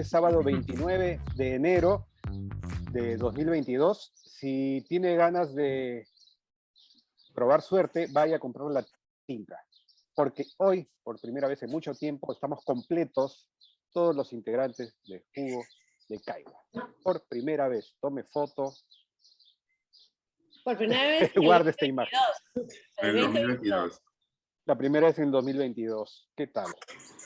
es sábado 29 de enero de 2022. Si tiene ganas de probar suerte, vaya a comprar la tinta. Porque hoy, por primera vez en mucho tiempo, estamos completos todos los integrantes de Jugo de Caigua. Por primera vez, tome foto. Por primera vez en guarde esta imagen. En 2022. La primera vez en 2022. ¿Qué tal?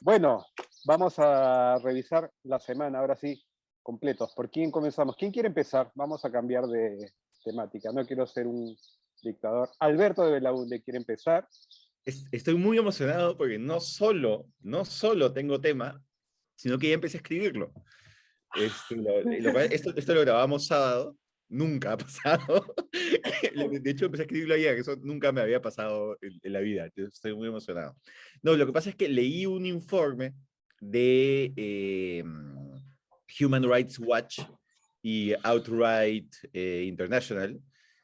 Bueno, vamos a revisar la semana, ahora sí, completos. ¿Por quién comenzamos? ¿Quién quiere empezar? Vamos a cambiar de temática. No quiero ser un dictador. Alberto de Belaúnde quiere empezar. Estoy muy emocionado porque no solo tengo tema, sino que ya empecé a escribirlo. Esto lo grabamos sábado, nunca ha pasado. De hecho, empecé a escribirlo ayer, eso nunca me había pasado en la vida. Estoy muy emocionado. No, lo que pasa es que leí un informe de Human Rights Watch y Outright International.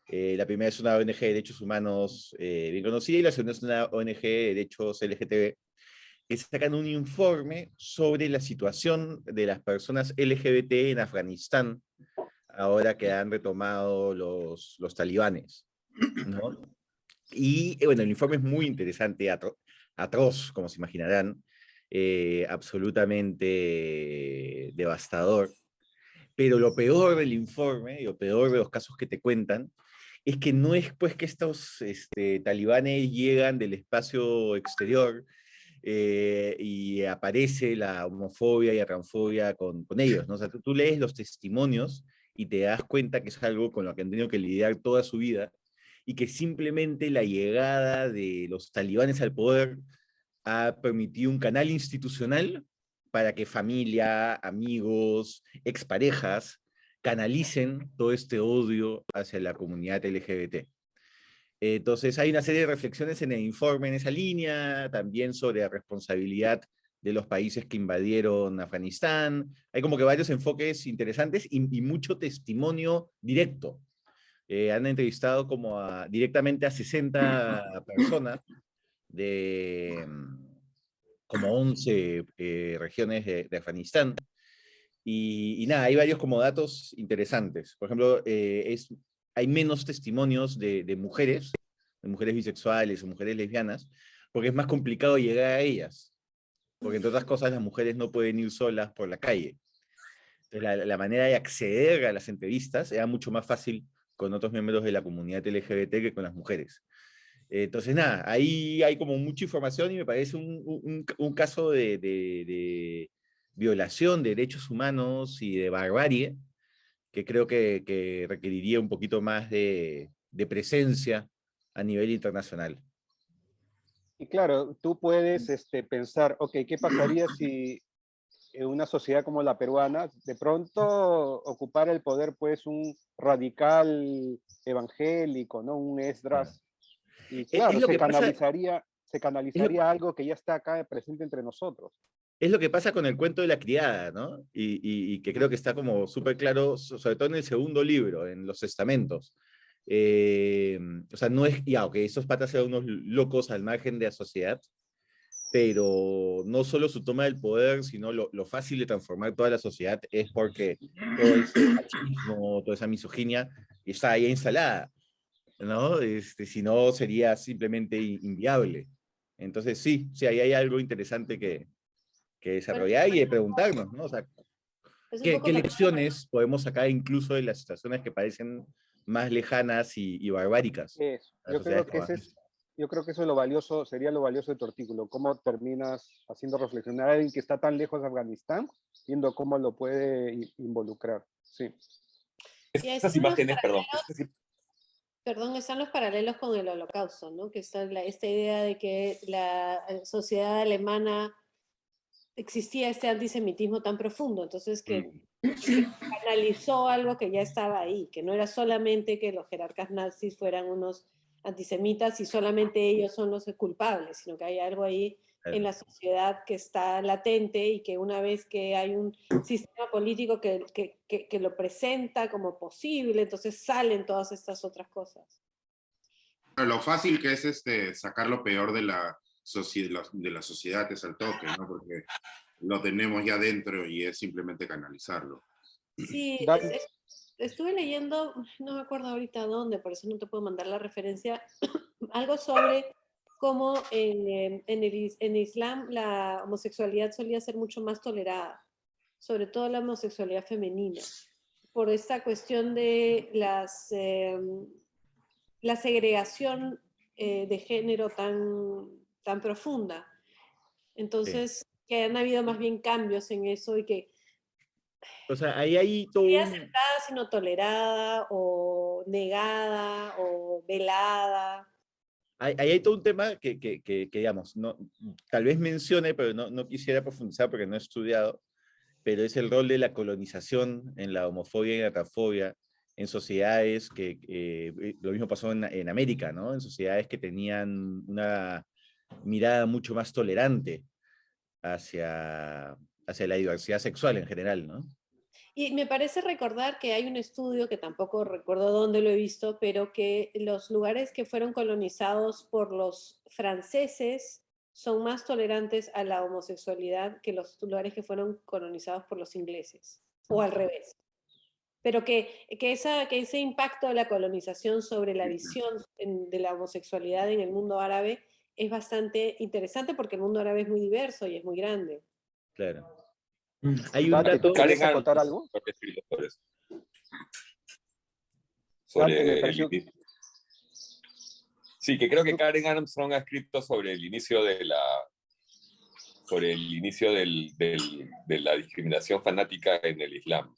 La primera es una ONG de derechos humanos bien conocida y la segunda es una ONG de derechos LGTB, que sacan un informe sobre la situación de las personas LGBT en Afganistán, ahora que han retomado los talibanes, ¿no? Y bueno, el informe es muy interesante, atroz, como se imaginarán, absolutamente devastador. Pero lo peor del informe, y lo peor de los casos que te cuentan, es que no es pues que estos talibanes llegan del espacio exterior y aparece la homofobia y la transfobia con ellos, ¿no? O sea, tú lees los testimonios y te das cuenta que es algo con lo que han tenido que lidiar toda su vida y que simplemente la llegada de los talibanes al poder ha permitido un canal institucional para que familia, amigos, exparejas canalicen todo este odio hacia la comunidad LGBT. Entonces hay una serie de reflexiones en el informe en esa línea, también sobre la responsabilidad de los países que invadieron Afganistán. Hay como que varios enfoques interesantes y mucho testimonio directo. Han entrevistado directamente a 60 personas de como 11 regiones de Afganistán. Y nada, hay varios como datos interesantes. Por ejemplo, hay menos testimonios de mujeres bisexuales o mujeres lesbianas, porque es más complicado llegar a ellas. Porque entre otras cosas las mujeres no pueden ir solas por la calle. Entonces la manera de acceder a las entrevistas era mucho más fácil con otros miembros de la comunidad LGBT que con las mujeres. Entonces nada, ahí hay como mucha información y me parece un caso de violación de derechos humanos y de barbarie que creo que requeriría un poquito más de presencia a nivel internacional. Y claro, tú puedes pensar, ok, ¿qué pasaría si en una sociedad como la peruana, de pronto ocupara el poder pues un radical evangélico, ¿no? Un Esdras, y claro, se canalizaría algo que ya está acá presente entre nosotros. Es lo que pasa con el cuento de la criada, ¿no? Y que creo que está como súper claro, sobre todo en el segundo libro, en los estamentos. O sea, no es, ya, ok, esos patas eran unos locos al margen de la sociedad, pero no solo su toma del poder, sino lo fácil de transformar toda la sociedad es porque todo ese machismo, toda esa misoginia está ahí instalada, ¿no? Si no, sería simplemente inviable. Entonces, sí, ahí hay algo interesante que desarrollar y de preguntarnos, ¿no? O sea, ¿qué lecciones podemos sacar incluso de las situaciones que parecen más lejanas y barbáricas? Yo creo que eso es lo valioso, sería lo valioso de tu artículo, cómo terminas haciendo reflexionar a alguien que está tan lejos de Afganistán, viendo cómo lo puede involucrar. Sí. Estas imágenes, perdón. Perdón, están los paralelos con el Holocausto, ¿no? Que está esta idea de que la sociedad alemana existía este antisemitismo tan profundo, entonces que analizó algo que ya estaba ahí, que no era solamente que los jerarcas nazis fueran unos antisemitas y solamente ellos son los culpables, sino que hay algo ahí en la sociedad que está latente y que una vez que hay un sistema político que lo presenta como posible, entonces salen todas estas otras cosas. Lo fácil que es sacar lo peor de la sociedad es al toque, ¿no? Porque lo tenemos ya dentro y es simplemente canalizarlo. Sí, Dale. estuve leyendo, no me acuerdo ahorita dónde, por eso no te puedo mandar la referencia, algo sobre cómo en Islam la homosexualidad solía ser mucho más tolerada, sobre todo la homosexualidad femenina, por esta cuestión de la segregación de género tan profunda. Entonces, que han habido más bien cambios en eso y que O sea, ahí hay todo sería un... aceptada sino tolerada o negada o velada. Ahí hay todo un tema que, digamos, no, tal vez mencione, pero no quisiera profundizar porque no he estudiado, pero es el rol de la colonización en la homofobia y la transfobia en sociedades lo mismo pasó en América, ¿no? En sociedades que tenían una mirada mucho más tolerante hacia la diversidad sexual en general, ¿no? Y me parece recordar que hay un estudio, que tampoco recuerdo dónde lo he visto, pero que los lugares que fueron colonizados por los franceses son más tolerantes a la homosexualidad que los lugares que fueron colonizados por los ingleses, o al revés. Pero que ese impacto de la colonización sobre la visión de la homosexualidad en el mundo árabe es bastante interesante porque el mundo árabe es muy diverso y es muy grande. Claro. Hay un Dante, dato... ¿tú quieres acotar algo? Dante, me Sobre pareció... Sí, que creo que Karen Armstrong ha escrito sobre el inicio de la discriminación fanática en el Islam.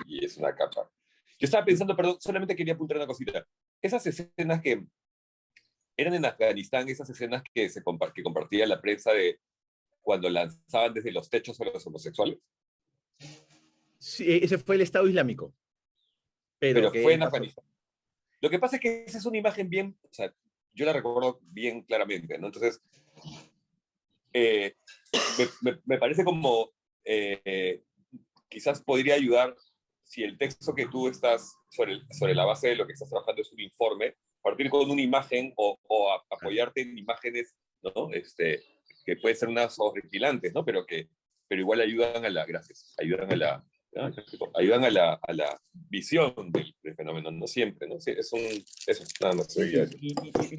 Y es una capa. Yo estaba pensando, perdón, solamente quería apuntar una cosita. Esas escenas que eran en Afganistán, esas escenas que compartía la prensa de cuando lanzaban desde los techos a los homosexuales. Sí, ese fue el Estado Islámico. Pero ¿qué fue en pasó? Afganistán. Lo que pasa es que esa es una imagen bien, o sea, yo la recuerdo bien claramente, ¿no? Entonces, me parece como, quizás podría ayudar si el texto que tú estás, sobre la base de lo que estás trabajando es un informe, partir con una imagen o apoyarte en imágenes, ¿no? Que pueden ser unas horripilantes, ¿no? Pero igual ayudan a la, gracias, ayudan a la visión del fenómeno, no siempre, ¿no? Sí, eso, nada más. Y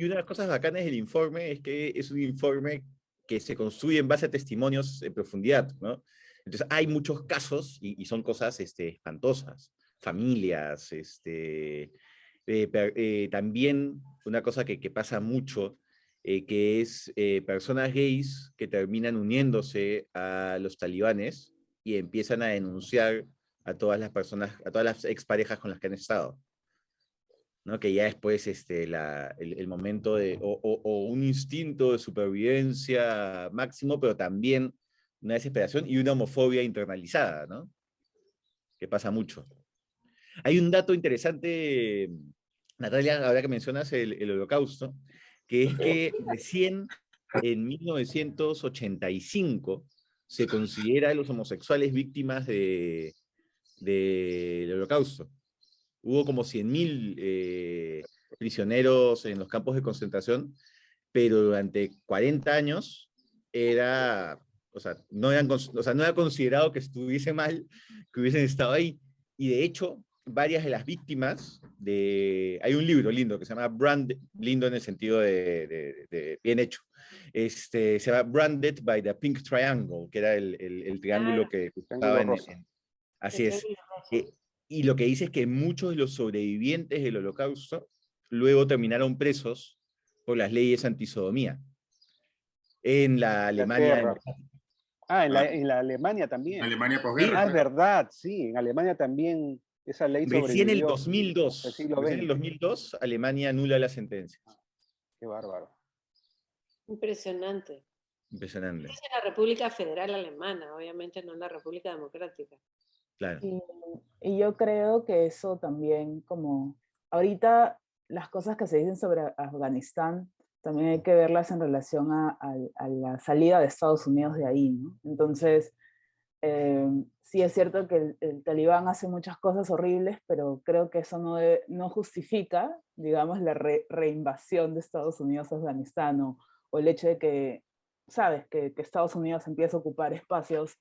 una de las cosas bacanas del informe es que es un informe que se construye en base a testimonios en profundidad, ¿no? Entonces hay muchos casos y son cosas espantosas, familias, también una cosa que pasa mucho, que es personas gays que terminan uniéndose a los talibanes y empiezan a denunciar a todas las personas, a todas las exparejas con las que han estado, ¿no? Que ya después el momento de, o un instinto de supervivencia máximo, pero también una desesperación y una homofobia internalizada, ¿no? Que pasa mucho. Hay un dato interesante, Natalia, ahora que mencionas el Holocausto, que es que recién en 1985 se considera a los homosexuales víctimas del Holocausto. Hubo como 100.000 prisioneros en los campos de concentración, pero durante 40 años no era considerado que estuviese mal que hubiesen estado ahí. Y de hecho, varias de las víctimas hay un libro lindo que se llama lindo en el sentido de bien hecho. Se llama Branded by the Pink Triangle, que era el triángulo que estaba así es. Y lo que dice es que muchos de los sobrevivientes del Holocausto luego terminaron presos por las leyes antisodomía en la Alemania democrática. En la Alemania también. Alemania posguerra. Ah, es verdad, sí. En Alemania también esa ley Recién en el sobrevivió. 2002. El siglo Recién en el XX. 2002, Alemania anula la sentencia. Qué bárbaro. Impresionante. Impresionante. Es en la República Federal Alemana, obviamente no en la República Democrática. Claro. Y yo creo que eso también, como ahorita las cosas que se dicen sobre Afganistán, también hay que verlas en relación a la salida de Estados Unidos de ahí, ¿no? Entonces, sí es cierto que el talibán hace muchas cosas horribles, pero creo que eso no justifica, digamos, la reinvasión de Estados Unidos a Afganistán o el hecho de que sabes, que Estados Unidos empieza a ocupar espacios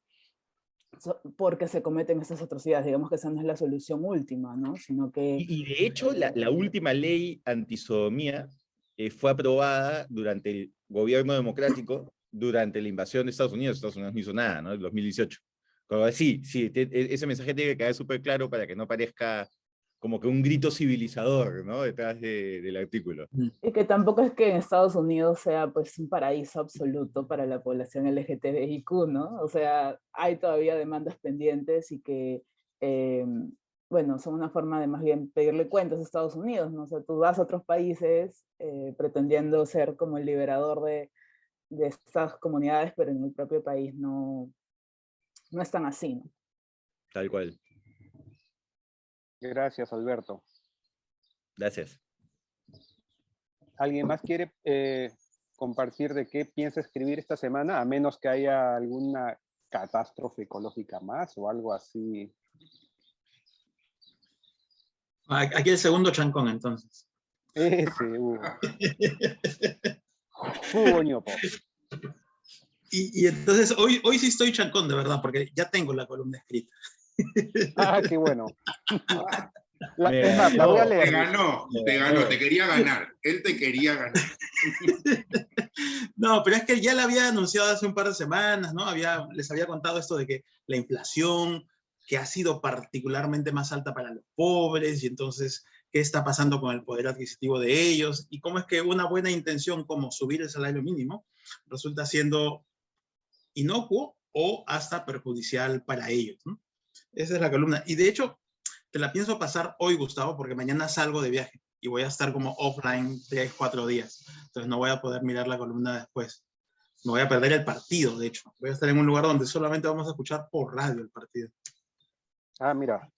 porque se cometen estas atrocidades. Digamos que esa no es la solución última, ¿no? Sino que... Y de hecho, la última ley antisodomía fue aprobada durante el gobierno democrático, durante la invasión de Estados Unidos. Estados Unidos no hizo nada, ¿no? En 2018. Sí, ese mensaje tiene que quedar súper claro para que no parezca como que un grito civilizador, ¿no? Detrás del artículo. Y que tampoco es que en Estados Unidos sea pues un paraíso absoluto para la población LGTBIQ, ¿no? O sea, hay todavía demandas pendientes y que, bueno, son una forma de más bien pedirle cuentas a Estados Unidos, ¿no? O sea, tú vas a otros países pretendiendo ser como el liberador de estas comunidades, pero en el propio país no es tan así, ¿no? Tal cual. Gracias, Alberto. Gracias. ¿Alguien más quiere compartir de qué piensa escribir esta semana? A menos que haya alguna catástrofe ecológica más o algo así. Aquí el segundo chancón, entonces. Ese, Hugo Ñopo. Y entonces, hoy sí estoy chancón, de verdad, porque ya tengo la columna escrita. Ah, qué bueno. Es más, la voy a leer. Te ganó, te quería ganar. Él te quería ganar. No, pero es que ya la había anunciado hace un par de semanas, ¿no? Les había contado esto de que la inflación, que ha sido particularmente más alta para los pobres, y entonces, ¿qué está pasando con el poder adquisitivo de ellos? Y cómo es que una buena intención como subir el salario mínimo resulta siendo inocuo o hasta perjudicial para ellos, ¿no? Esa es la columna. Y de hecho, te la pienso pasar hoy, Gustavo, porque mañana salgo de viaje y voy a estar como offline 3-4 días. Entonces no voy a poder mirar la columna después. Me voy a perder el partido, de hecho. Voy a estar en un lugar donde solamente vamos a escuchar por radio el partido. Ah, mira.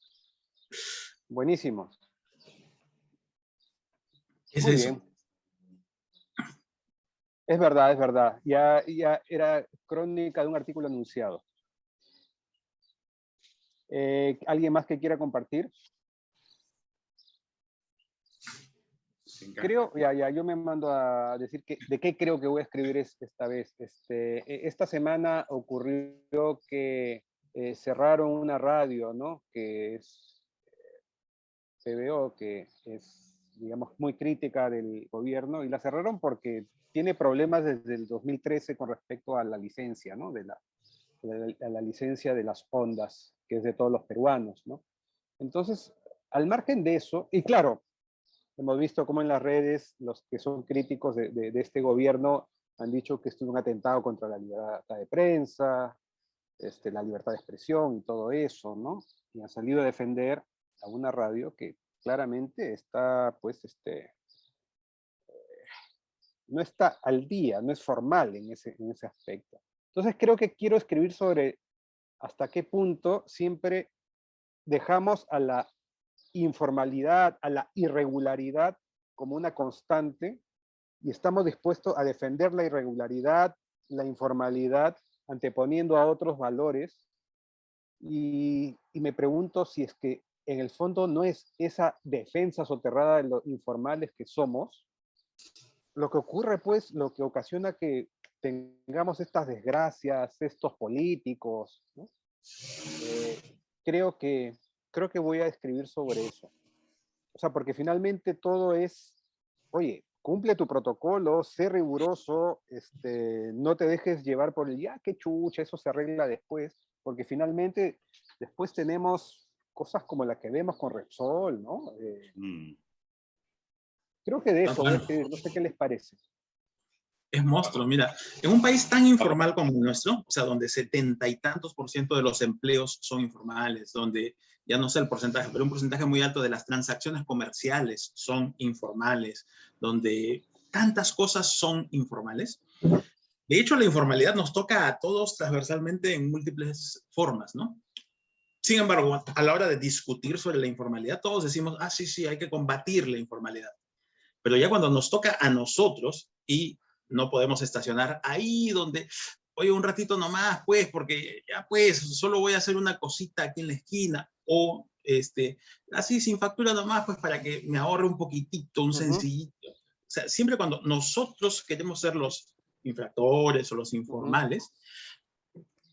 Buenísimo. ¿Qué es Muy eso? bien. Es verdad, es verdad. Ya era crónica de un artículo anunciado. ¿Alguien más que quiera compartir? Creo, yo me mando a decir de qué creo que voy a escribir esta vez. Esta semana ocurrió que cerraron una radio, ¿no? Que es PBO, que es, digamos, muy crítica del gobierno, y la cerraron porque tiene problemas desde el 2013 con respecto a la licencia, ¿no? A la licencia de las ondas, que es de todos los peruanos, ¿no? Entonces, al margen de eso, y claro, hemos visto cómo en las redes los que son críticos de este gobierno han dicho que esto es un atentado contra la libertad de prensa, la libertad de expresión y todo eso, ¿no? Y han salido a defender a una radio que claramente está, pues, no está al día, no es formal en ese aspecto. Entonces creo que quiero escribir sobre hasta qué punto siempre dejamos a la informalidad, a la irregularidad como una constante y estamos dispuestos a defender la irregularidad, la informalidad, anteponiendo a otros valores. Y me pregunto si es que en el fondo no es esa defensa soterrada de los informales que somos, lo que ocurre, pues, lo que ocasiona que tengamos estas desgracias, estos políticos, ¿no? Creo que voy a escribir sobre eso. O sea, porque finalmente todo es, oye, cumple tu protocolo, sé riguroso, no te dejes llevar por el, ya, qué chucha, eso se arregla después, porque finalmente después tenemos cosas como la que vemos con Repsol, ¿no? Creo que de eso voy a escribir, no sé qué les parece. Es monstruo, mira, en un país tan informal como el nuestro, o sea, donde 70 y tantos % de los empleos son informales, donde, ya no sé el porcentaje, pero un porcentaje muy alto de las transacciones comerciales son informales, donde tantas cosas son informales. De hecho, la informalidad nos toca a todos transversalmente en múltiples formas, ¿no? Sin embargo, a la hora de discutir sobre la informalidad, todos decimos, ah, sí, hay que combatir la informalidad. Pero ya cuando nos toca a nosotros y no podemos estacionar ahí donde, oye, un ratito nomás, pues, porque ya pues, solo voy a hacer una cosita aquí en la esquina, o así sin factura nomás, pues, para que me ahorre un poquitito, un sencillito. O sea, siempre cuando nosotros queremos ser los infractores o los informales,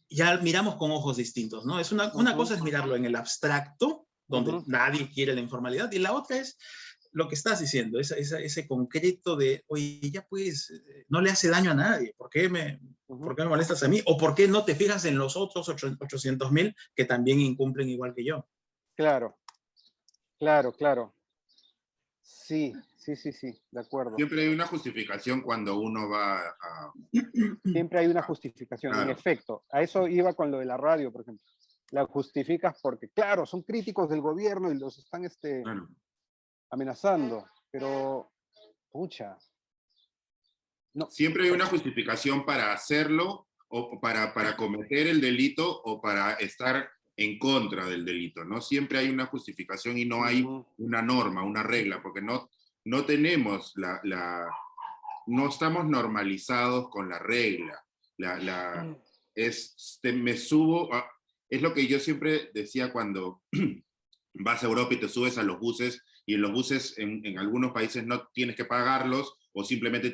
ya miramos con ojos distintos, ¿no? Es una cosa es mirarlo en el abstracto, donde nadie quiere la informalidad, y la otra es lo que estás diciendo, ese concreto de, oye, ya pues, no le hace daño a nadie, ¿por qué me molestas a mí? ¿O por qué no te fijas en los otros 800,000 que también incumplen igual que yo? Claro. Sí, de acuerdo. Siempre hay una justificación cuando uno va a... Siempre hay una justificación, Claro. en efecto. A eso iba con lo de la radio, por ejemplo. La justificas porque, claro, son críticos del gobierno y los están Claro. amenazando, pero, pucha. No. Siempre hay una justificación para hacerlo, o para cometer el delito, o para estar en contra del delito, ¿no? Siempre hay una justificación y no hay una norma, una regla, porque no tenemos no estamos normalizados con la regla. Me subo, es lo que yo siempre decía cuando vas a Europa y te subes a los buses, y en los buses en algunos países no tienes que pagarlos, o simplemente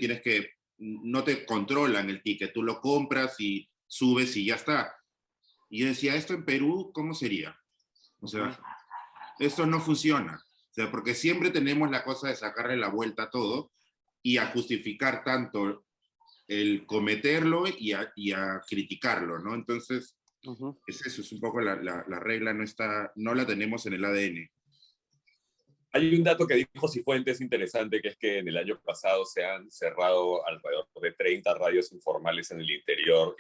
no te controlan el ticket, tú lo compras y subes y ya está. Y yo decía, ¿esto en Perú cómo sería? O sea, esto no funciona. O sea, porque siempre tenemos la cosa de sacarle la vuelta a todo y a justificar tanto el cometerlo y a criticarlo, ¿no? Entonces, es eso, es un poco la regla, no la tenemos en el ADN. Hay un dato que dijo Cifuentes interesante, que es que en el año pasado se han cerrado alrededor de 30 radios informales en el interior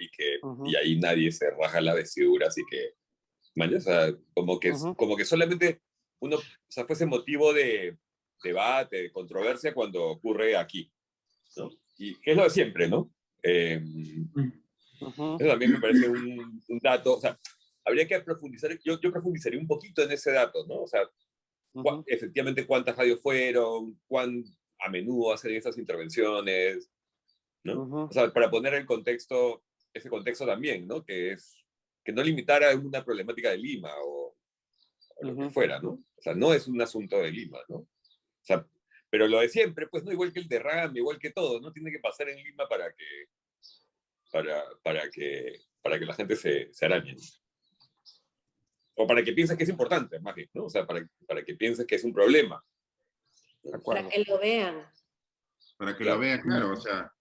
y ahí nadie se raja la vestidura, así que, o sea, como que solamente uno, o sea, fuese motivo de debate, de controversia cuando ocurre aquí, ¿no? Y que es lo de siempre, ¿no? Eso también me parece un dato, o sea, habría que profundizar, yo profundizaría un poquito en ese dato, ¿no? O sea, efectivamente cuántas radios fueron, cuán a menudo hacen esas intervenciones, ¿no? O sea, para poner ese contexto también, ¿no? Que no limitara una problemática de Lima o lo que fuera, ¿no? O sea, no es un asunto de Lima, ¿no? O sea, pero lo de siempre, pues, ¿no? Igual que el derrame, igual que todo, ¿no? Tiene que pasar en Lima para que la gente se arañe. O para que pienses que es importante, más bien, ¿no? O sea, para que pienses que es un problema. Para que lo vean. Para que lo vean, claro, o sea,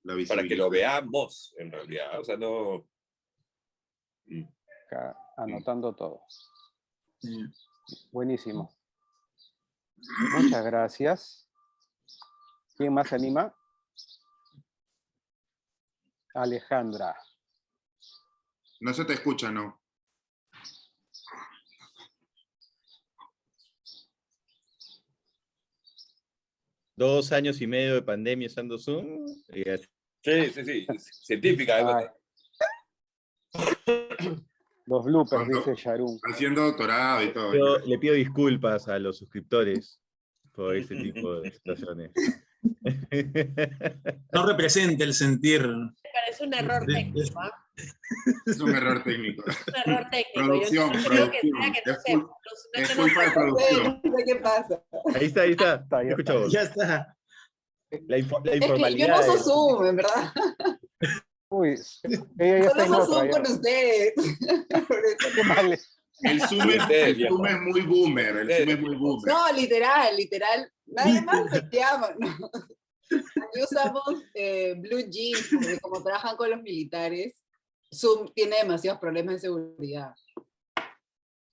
la visibilidad. Para que lo veamos, en realidad. O sea, no... Acá, anotando todo. Buenísimo. Muchas gracias. ¿Quién más se anima? Alejandra. No se te escucha, ¿no? Dos años y medio de pandemia usando Zoom. Sí. Científica. Los bloopers, dice Sharon. Haciendo doctorado y todo. Yo le pido disculpas a los suscriptores por este tipo de situaciones. No representa el sentir. Me parece un error técnico. Es un error técnico. Es un error técnico. Producción. Es culpa de producción. No sé qué pasa. Ahí está. Ya Escucha vos. Ya está. La Es informalidad. que yo no soy Zoom, en verdad. Uy, ella ya está Solo en soy Zoom otra. con ustedes. Por eso. Qué mal. El Zoom es muy boomer. El Zoom es muy boomer. No, literal. Nadie más me llama. No. Aquí usamos Blue Jeans, porque como trabajan con los militares, Zoom tiene demasiados problemas de seguridad.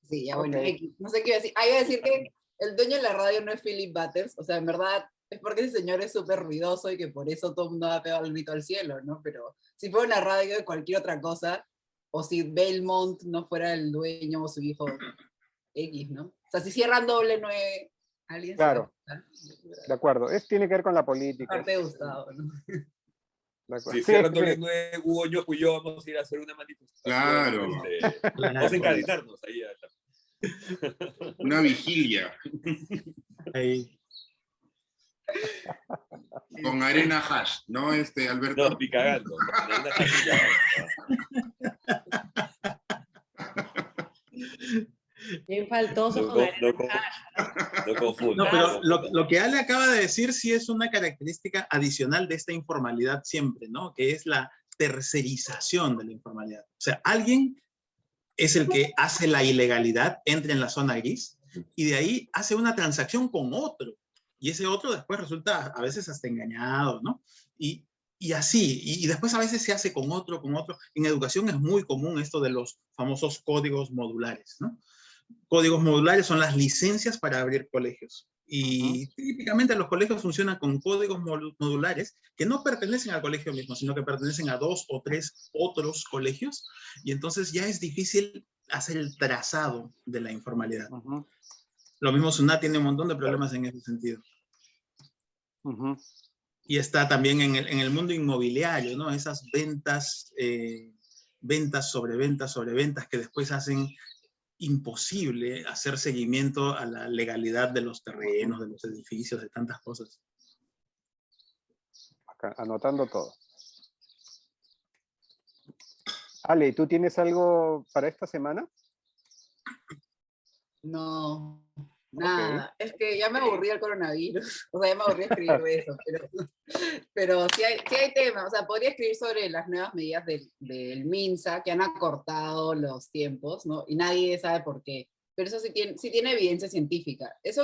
Sí, ya bueno, Ok. no sé qué iba a decir. Iba a decir que el dueño de la radio no es Philip Butters, o sea, en verdad es porque ese señor es súper ruidoso y que por eso todo el mundo ha pegado el grito al cielo, ¿no? Pero si fuera una radio de cualquier otra cosa, o si Belmont no fuera el dueño o su hijo X, ¿no? O sea, si cierran doble 9, alguien Claro. se va a gustar. De acuerdo. Tiene que ver con la política. Aparte de Gustavo, ¿no? De acuerdo. Si Sí, cierran sí. doble 9, Hugo, yo y yo vamos a ir a hacer una manifestación. Claro. Vamos a encadenarnos ahí. Una vigilia. Ahí. Con arena hash, ¿no, Alberto? No, ni cagando. Bien faltoso No, con el no, hashtag. no confunda. No, pero lo que Ale acaba de decir sí es una característica adicional de esta informalidad siempre, ¿no? Que es la tercerización de la informalidad. O sea, alguien es el que hace la ilegalidad, entra en la zona gris y de ahí hace una transacción con otro. Y ese otro después resulta a veces hasta engañado, ¿no? Y así, y después a veces se hace con otro, con otro. En educación es muy común esto de los famosos códigos modulares, ¿no? Códigos modulares son las licencias para abrir colegios. Y típicamente los colegios funcionan con códigos modulares que no pertenecen al colegio mismo, sino que pertenecen a 2 o 3 otros colegios. Y entonces ya es difícil hacer el trazado de la informalidad. Lo mismo SUNAT tiene un montón de problemas en ese sentido. Y está también en el mundo inmobiliario, ¿no? Esas ventas, ventas sobre ventas sobre ventas que después hacen imposible hacer seguimiento a la legalidad de los terrenos, de los edificios, de tantas cosas. Acá, anotando todo. Ale, ¿tú tienes algo para esta semana? No, nada. Es que ya me aburrí el coronavirus. O sea, ya me aburrí escribir de eso. Pero sí hay temas. O sea, podría escribir sobre las nuevas medidas del MINSA que han acortado los tiempos, ¿no? Y nadie sabe por qué. Pero eso sí tiene evidencia científica. Eso,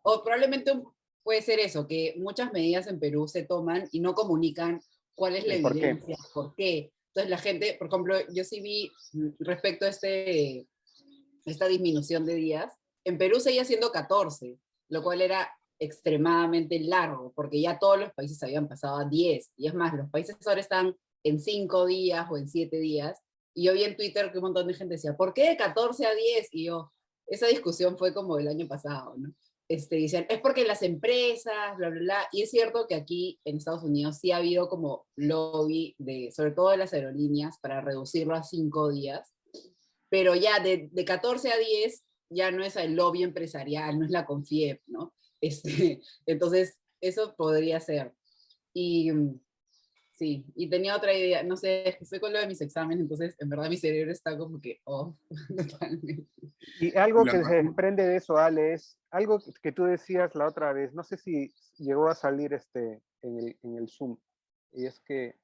o probablemente puede ser eso, que muchas medidas en Perú se toman y no comunican cuál es la evidencia, por qué. Entonces la gente, por ejemplo, yo sí vi respecto a esta disminución de días, en Perú seguía siendo 14, lo cual era extremadamente largo, porque ya todos los países habían pasado a 10, y es más, los países ahora están en 5 días o en 7 días, y yo vi en Twitter que un montón de gente decía, ¿por qué de 14 a 10? Y yo, esa discusión fue como el año pasado, ¿no? Dicen, es porque las empresas, bla, bla, bla, y es cierto que aquí en Estados Unidos sí ha habido como lobby, sobre todo de las aerolíneas, para reducirlo a 5 días, pero ya de 14 a 10 ya no es el lobby empresarial, no es la CONFIEP, ¿no? Entonces, eso podría ser. Y sí, y tenía otra idea, no sé, es que estoy con lo de mis exámenes, entonces en verdad mi cerebro está como que off, totalmente. Y algo que se desprende de eso, Ale, es algo que tú decías la otra vez, no sé si llegó a salir en el Zoom, y es que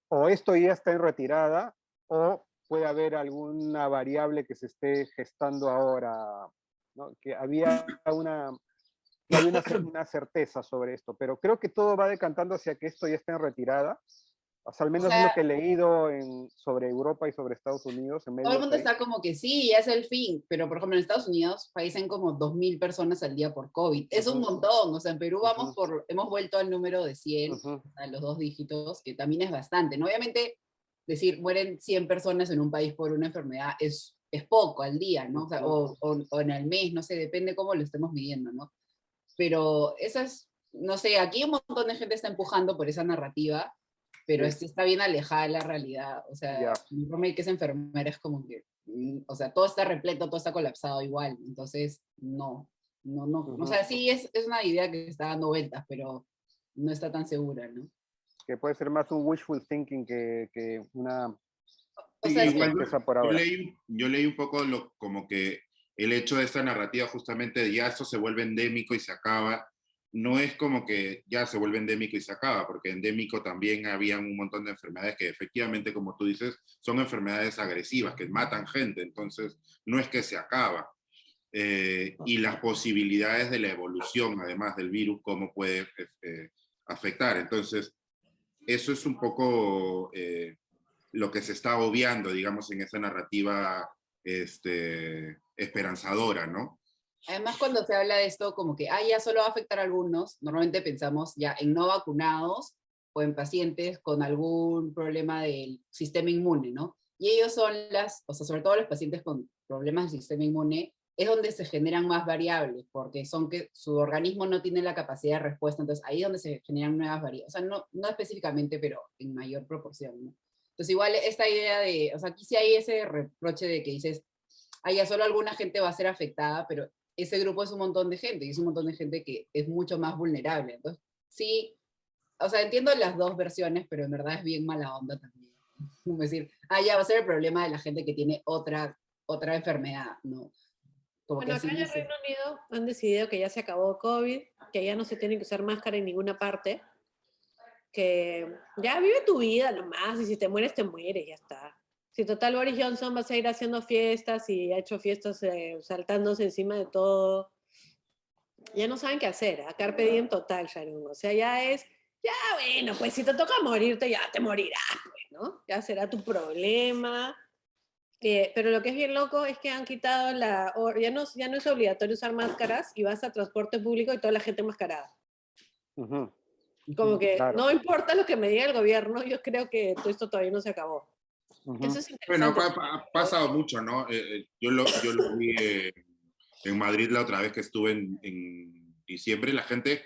o esto ya está en retirada, o puede haber alguna variable que se esté gestando ahora, ¿no? Que había una certeza sobre esto, pero creo que todo va decantando hacia que esto ya está en retirada. O sea, al menos es lo que he leído sobre Europa y sobre Estados Unidos. Todo el mundo está como que sí, ya es el fin, pero por ejemplo en Estados Unidos fallecen como 2.000 personas al día por COVID. Es un montón, o sea, en Perú hemos vuelto al número de 100, a los 2 dígitos, que también es bastante, ¿no? Obviamente, decir, mueren 100 personas en un país por una enfermedad es poco al día, ¿no? O sea, o en el mes, no sé, depende cómo lo estemos midiendo, ¿no? Pero no sé, aquí un montón de gente está empujando por esa narrativa, pero está bien alejada de la realidad. O sea, mi roommate que es enfermera es como que, o sea, todo está repleto, todo está colapsado igual. Entonces, no. O sea, sí es una idea que está dando vueltas, pero no está tan segura, ¿no? Que puede ser más un wishful thinking que una... O sea, igual yo leí un poco como que el hecho de esta narrativa justamente de ya esto se vuelve endémico y se acaba, no es como que ya se vuelve endémico y se acaba, porque endémico también había un montón de enfermedades que efectivamente, como tú dices, son enfermedades agresivas, que matan gente, entonces no es que se acaba. Y las posibilidades de la evolución, además del virus, cómo puede afectar. Entonces, eso es un poco lo que se está obviando, digamos, en esa narrativa esperanzadora, ¿no? Además, cuando se habla de esto, como que ya solo va a afectar a algunos, normalmente pensamos ya en no vacunados o en pacientes con algún problema del sistema inmune, ¿no? Y ellos son o sea, sobre todo los pacientes con problemas del sistema inmune, es donde se generan más variables, porque son que su organismo no tiene la capacidad de respuesta, entonces ahí es donde se generan nuevas variables, o sea, no específicamente, pero en mayor proporción, ¿no? Entonces igual esta idea de, o sea, aquí sí hay ese reproche de que dices, ya solo alguna gente va a ser afectada, pero ese grupo es un montón de gente, y es un montón de gente que es mucho más vulnerable. Entonces, sí, o sea, entiendo las dos versiones, pero en verdad es bien mala onda también. Como decir, ya va a ser el problema de la gente que tiene otra enfermedad, ¿no? Como que Bueno, así acá en el dice. Reino Unido han decidido que ya se acabó COVID, que ya no se tiene que usar máscara en ninguna parte, que ya vive tu vida nomás, y si te mueres, ya está. Si total Boris Johnson va a seguir haciendo fiestas y ha hecho fiestas saltándose encima de todo, ya no saben qué hacer, a carpe diem total, Sharon. O sea, ya bueno, pues si te toca morirte, ya te morirás, pues, ¿no? Ya será tu problema. Pero lo que es bien loco es que han quitado ya no es obligatorio usar máscaras y vas a transporte público y toda la gente enmascarada. Ujú, Como que claro. no importa lo que me diga el gobierno, yo creo que todo esto todavía no se acabó. Ujú. Eso es Bueno, interesante. ha pasado mucho, ¿no? Yo lo vi en Madrid la otra vez que estuve en diciembre, la gente,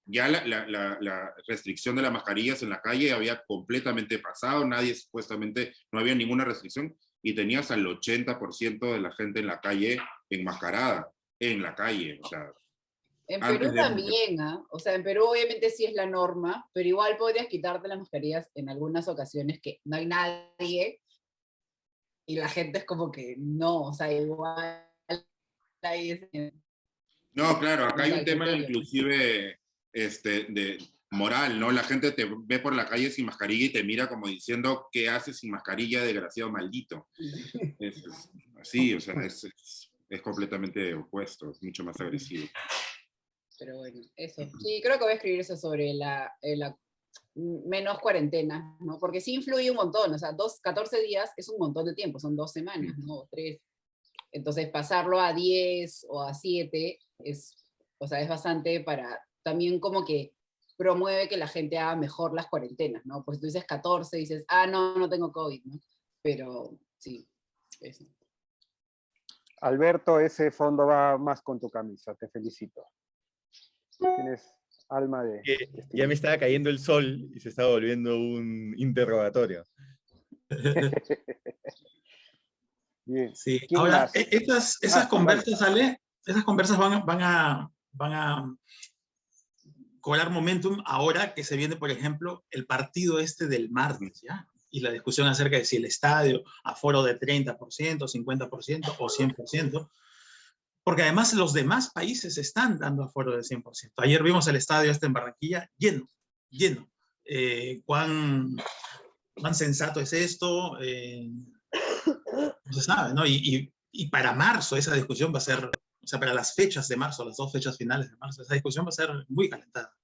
ya la restricción de las mascarillas en la calle había completamente pasado, nadie supuestamente, no había ninguna restricción, y tenías al 80% de la gente en la calle enmascarada, en la calle, o sea, En antes Perú de... también, ¿ah? O sea, en Perú obviamente sí es la norma, pero igual podrías quitarte las mascarillas en algunas ocasiones que no hay nadie y la gente es como que no, o sea, igual hay No, claro, acá hay un al tema criterio, ¿no? inclusive de moral, ¿no? La gente te ve por la calle sin mascarilla y te mira como diciendo, ¿qué haces sin mascarilla, desgraciado maldito? Es así, o sea, es completamente opuesto, es mucho más agresivo. Pero bueno, eso. Sí, creo que voy a escribir eso sobre la menos cuarentena, ¿no? Porque sí influye un montón, o sea, 14 días es un montón de tiempo, son 2 semanas, ¿no? O 3. Entonces, pasarlo a 10 o a 7 o sea, es bastante para, también como que promueve que la gente haga mejor las cuarentenas, ¿no? Pues tú dices 14, dices, no, no tengo COVID, ¿no? Pero sí, eso. Alberto, ese fondo va más con tu camisa, te felicito. Tienes alma de... Ya me estaba cayendo el sol y se estaba volviendo un interrogatorio. Bien. Sí, ¿Quién ahora, más? esas conversas, Vale. Ale, esas conversas van a cobrar momentum ahora que se viene, por ejemplo, el partido este del martes, ¿ya? Y la discusión acerca de si el estadio, aforo de 30%, 50% o 100%, porque además los demás países están dando aforo de 100%. Ayer vimos el estadio este en Barranquilla lleno, lleno. ¿Cuán sensato es esto? No se sabe, ¿no? Y para marzo esa discusión va a ser, o sea, para las fechas de marzo, las 2 fechas finales de marzo, esa discusión va a ser muy calentada.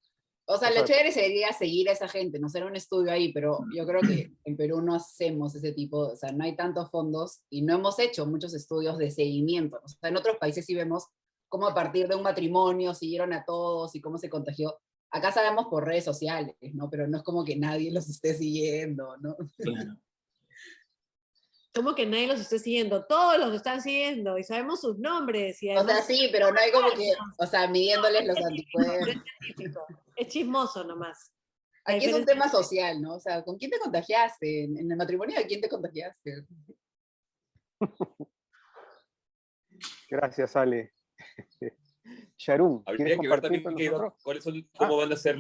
O sea, O lo sea, chévere sería seguir a esa gente, no hacer un estudio ahí, pero yo creo que en Perú no hacemos ese tipo, o sea, no hay tantos fondos y no hemos hecho muchos estudios de seguimiento. O sea, en otros países sí vemos cómo a partir de un matrimonio siguieron a todos y cómo se contagió. Acá sabemos por redes sociales, ¿no? Pero no es como que nadie los esté siguiendo, ¿no? Claro. Como que nadie los esté siguiendo, todos los están siguiendo y sabemos sus nombres. Y O sea, además, sí, pero no hay como que, o sea, midiéndoles los pero anticuerpos. es científico, es chismoso nomás. La Aquí es un diferencia tema social, ¿no? O sea, ¿con quién te contagiaste? En el matrimonio, ¿de quién te contagiaste? gracias, Ale. Sharon, ¿quieres Habría que ver compartir también con nosotros? cómo van a ser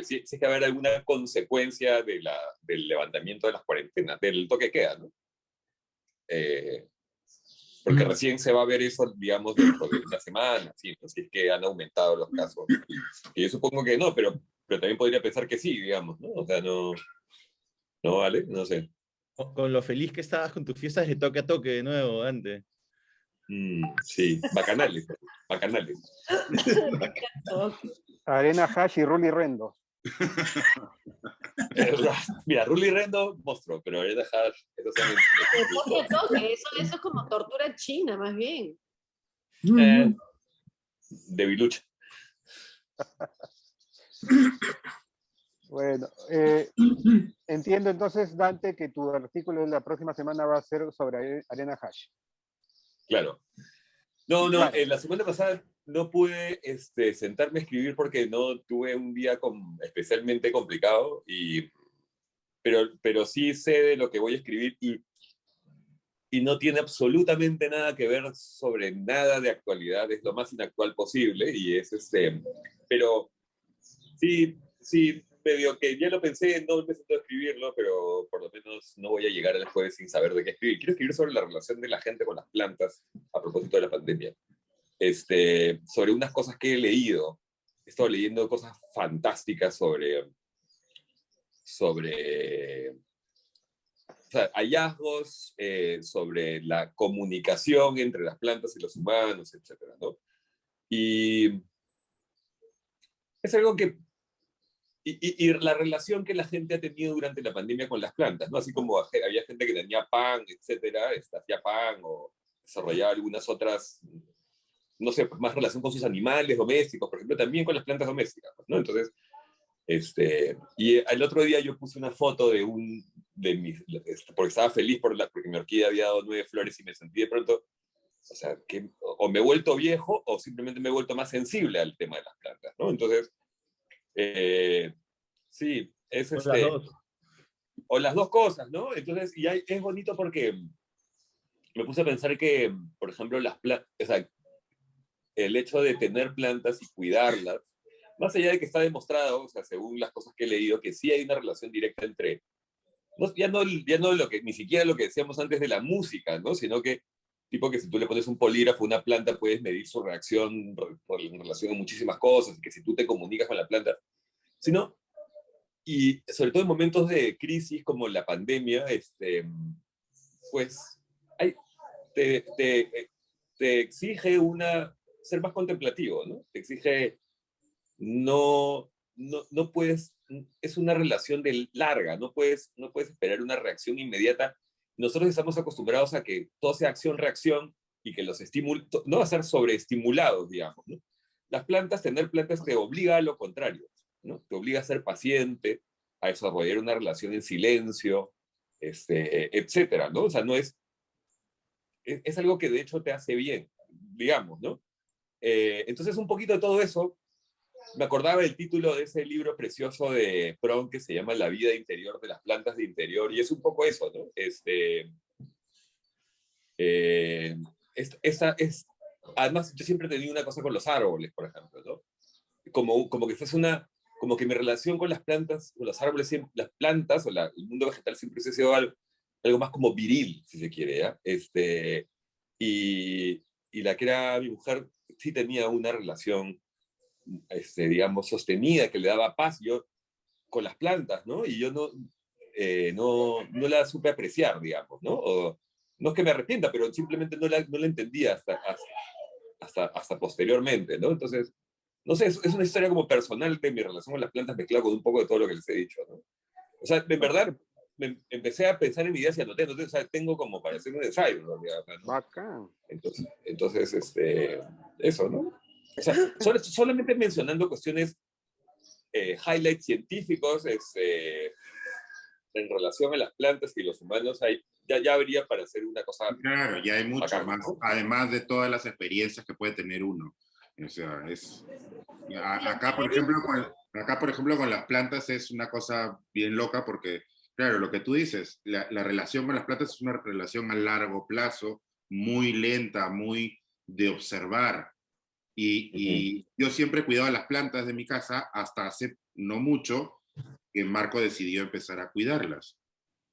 si es que va a haber alguna consecuencia del levantamiento de las cuarentenas, del toque de queda, ¿no? Porque recién se va a ver eso, digamos, dentro de una semana, ¿sí? Si es que han aumentado los casos. Que yo supongo que no, pero también podría pensar que sí, digamos, ¿no? O sea, no vale, no sé. Con lo feliz que estabas con tus fiestas de toque a toque de nuevo antes. Sí, bacanales, bacanales. Arena Hash y Ruli Rendo. Mira, Ruli Rendo, monstruo, pero ahorita Hash, eso Toque, toque, eso es como tortura china, más bien. debilucha. Bueno, entiendo entonces, Dante, que tu artículo de la próxima semana va a ser sobre Arena Hash. Claro. No, Claro. la semana pasada no pude sentarme a escribir porque no tuve un día especialmente complicado, pero sí sé de lo que voy a escribir y no tiene absolutamente nada que ver sobre nada de actualidad, es lo más inactual posible y pero sí, medio que ya lo pensé, no me senté a escribirlo, pero por lo menos no voy a llegar al jueves sin saber de qué escribir. Quiero escribir sobre la relación de la gente con las plantas a propósito de la pandemia. sobre unas cosas que he leído. He estado leyendo cosas fantásticas sobre o sea, hallazgos sobre la comunicación entre las plantas y los humanos, etcétera, ¿no? Y es algo que... Y la relación que la gente ha tenido durante la pandemia con las plantas, ¿no? Así como había gente que tenía pan, etcétera, hacía pan o desarrollaba algunas otras, no sé, pues más relación con sus animales domésticos, por ejemplo, también con las plantas domésticas, ¿no? Entonces, y el otro día yo puse una foto porque estaba feliz porque mi orquídea había dado 9 flores y me sentí de pronto, o sea, que o me he vuelto viejo o simplemente me he vuelto más sensible al tema de las plantas, ¿no? Entonces, sí, es Son las dos. o las dos cosas, ¿no? Entonces, es bonito porque me puse a pensar que, por ejemplo, las plantas, o sea, el hecho de tener plantas y cuidarlas, más allá de que está demostrado, o sea, según las cosas que he leído, que sí hay una relación directa entre, ya no ni siquiera lo que decíamos antes de la música, ¿no? Sino que, tipo que si tú le pones un polígrafo a una planta, puedes medir su reacción en relación a muchísimas cosas, y que si tú te comunicas con la planta, sino, y sobre todo en momentos de crisis como la pandemia, pues te exige ser más contemplativo, ¿no? Te exige no puedes, es una relación larga, no puedes esperar una reacción inmediata. Nosotros estamos acostumbrados a que todo sea acción-reacción y que los estímulos, no a ser sobreestimulados, digamos, ¿no? Tener plantas te obliga a lo contrario, ¿no? Te obliga a ser paciente, a desarrollar una relación en silencio, etcétera, ¿no? O sea, es algo que de hecho te hace bien, digamos, ¿no? Entonces, un poquito de todo eso, me acordaba del título de ese libro precioso de Pron que se llama La vida interior de las plantas de interior, y es un poco eso, ¿no? Además, yo siempre he tenido una cosa con los árboles, por ejemplo, ¿no? Como que fuese como que mi relación con las plantas, con los árboles, las plantas o el mundo vegetal siempre se ha sido algo más como viril, si se quiere, ¿ya? Y la que era mi mujer sí tenía una relación, digamos, sostenida, que le daba paz yo con las plantas, ¿no? Y yo no la supe apreciar, digamos, ¿no? No es que me arrepienta, pero simplemente no la entendía hasta posteriormente, ¿no? Entonces, no sé, es una historia como personal de mi relación con las plantas mezclada con un poco de todo lo que les he dicho, ¿no? O sea, en verdad, empecé a pensar en mi ideas y anoté, o sea, tengo como para hacer un ensayo, en realidad, ¿no? Bacán. Entonces, eso, ¿no? O sea, solamente mencionando cuestiones, highlights científicos, en relación a las plantas y los humanos, ya habría para hacer una cosa. Claro, ya hay mucho bacán, más, ¿no? además de todas las experiencias que puede tener uno. O sea, acá, por ejemplo, con las plantas es una cosa bien loca porque, claro, lo que tú dices, la relación con las plantas es una relación a largo plazo, muy lenta, muy de observar. Y yo siempre he cuidado las plantas de mi casa hasta hace no mucho que Marco decidió empezar a cuidarlas.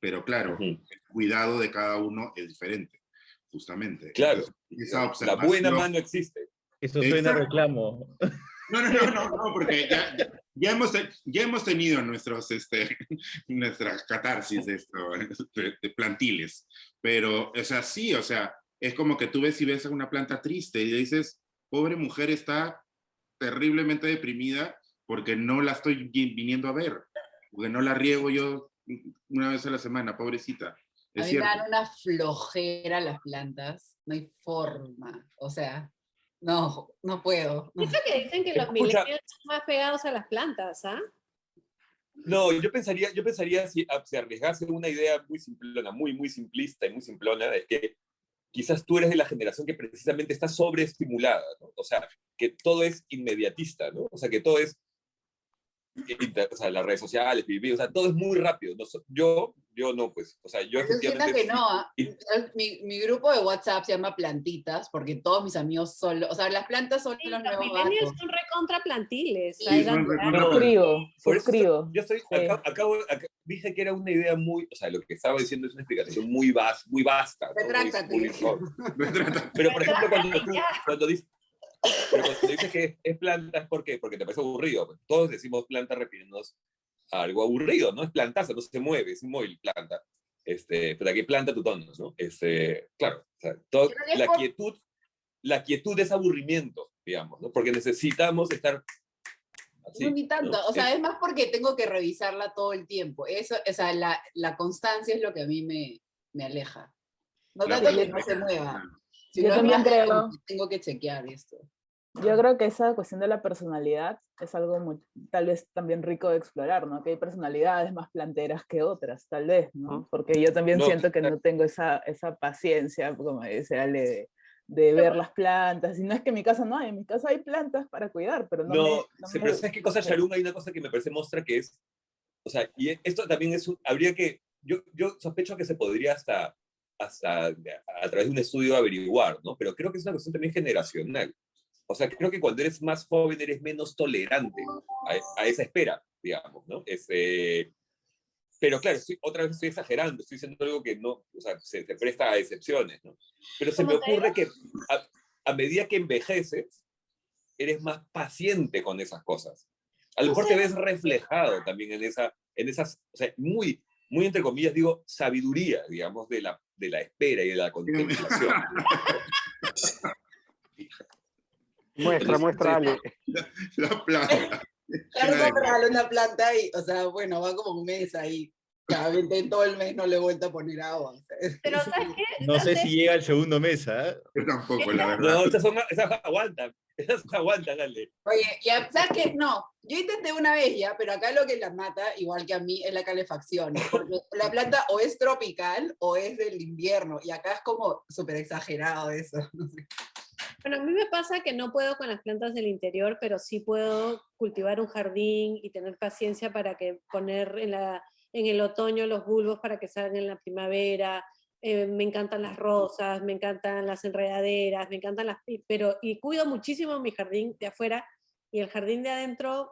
Pero claro, el cuidado de cada uno es diferente, justamente. Claro, entonces, esa la observación... buena mano existe. Eso suena a reclamo. No, porque ya hemos tenido nuestras catarsis de plantiles, pero, o sea, sí, o sea, es como que tú ves a una planta triste y dices, pobre mujer está terriblemente deprimida porque no la estoy viniendo a ver, porque no la riego yo una vez a la semana, pobrecita. A mí me dan una flojera las plantas, no hay forma, o sea, no puedo. No. Eso que dicen que los millennials son más pegados a las plantas, ¿ah? No, yo pensaría si se arriesgase una idea muy simplona, muy simplista y muy simplona, es que quizás tú eres de la generación que precisamente está sobreestimulada, ¿no? O sea, que todo es inmediatista, ¿no? O sea, que todo es, o sea, las redes sociales, o sea, todo es muy rápido. No, yo no, pues, o sea, yo efectivamente... que no, mi grupo de WhatsApp se llama Plantitas, porque todos mis amigos son, o sea, las plantas son los nuevos millennials gatos. son recontra plantiles. Sí, Suscribo. Yo estoy, dije que era una idea muy, o sea, lo que estaba diciendo es una explicación muy vasta. ¿No? Retráctate. Pero, por ejemplo, cuando dices, Pero cuando dices que es planta, ¿es por qué? Porque te parece aburrido. Pues todos decimos planta refiriéndonos a algo aburrido, ¿no? Es plantaza, no se mueve, es inmóvil, planta. Pero aquí planta tu tono, ¿no? Claro, o sea, Creo que es por- la quietud es aburrimiento, digamos, ¿no? Porque necesitamos estar así. No, ni tanto, ¿no? o sea, es más porque tengo que revisarla todo el tiempo. Eso, o sea, la constancia es lo que a mí me aleja. No La tanto que no se práctica. mueva, Yo sino es también más de creo, como que tengo que chequear esto. yo creo que esa cuestión de la personalidad es algo tal vez también rico de explorar, ¿no? Que hay personalidades más planteras que otras, tal vez, ¿no? Porque yo también No, siento que no tengo esa paciencia, como dice Ale, de ver las plantas. Y no es que en mi casa no hay, en mi casa hay plantas para cuidar, pero no, no sí, me pero ¿sabes qué cosa, no sé. Sharon? Hay una cosa que me parece mostra que es, o sea, y esto también habría que, yo sospecho que se podría hasta a través de un estudio averiguar, ¿no? Pero creo que es una cuestión también generacional. O sea, creo que cuando eres más joven eres menos tolerante a esa espera, digamos, ¿no? Pero claro, otra vez estoy exagerando, estoy diciendo algo que no, o sea, se presta a excepciones, ¿no? Pero se me Como te ocurre que a medida que envejeces, eres más paciente con esas cosas. A lo mejor te ves reflejado también en esas, o sea, muy, muy entre comillas, digo, sabiduría, digamos, de la espera y de la contemplación. Muestra, Ale. La planta. Carlos me regaló una planta y, o sea, bueno, va como un mes ahí. Cada vez en todo el mes no le he vuelto a poner agua. O sea, Pero ¿sabes qué? No sé Dante, si llega al segundo mes, ¿ah? Yo tampoco, la verdad. No, esas aguantan, dale. Oye, ya, ¿sabes qué? No, yo intenté una vez ya, pero acá lo que la mata, igual que a mí, es la calefacción. Porque la planta o es tropical o es del invierno. Y acá es como súper exagerado eso. No sé. bueno, a mí me pasa que no puedo con las plantas del interior, pero sí puedo cultivar un jardín y tener paciencia para que poner en el otoño los bulbos para que salgan en la primavera. Me encantan las rosas, me encantan las enredaderas, me encantan y cuido muchísimo mi jardín de afuera y el jardín de adentro.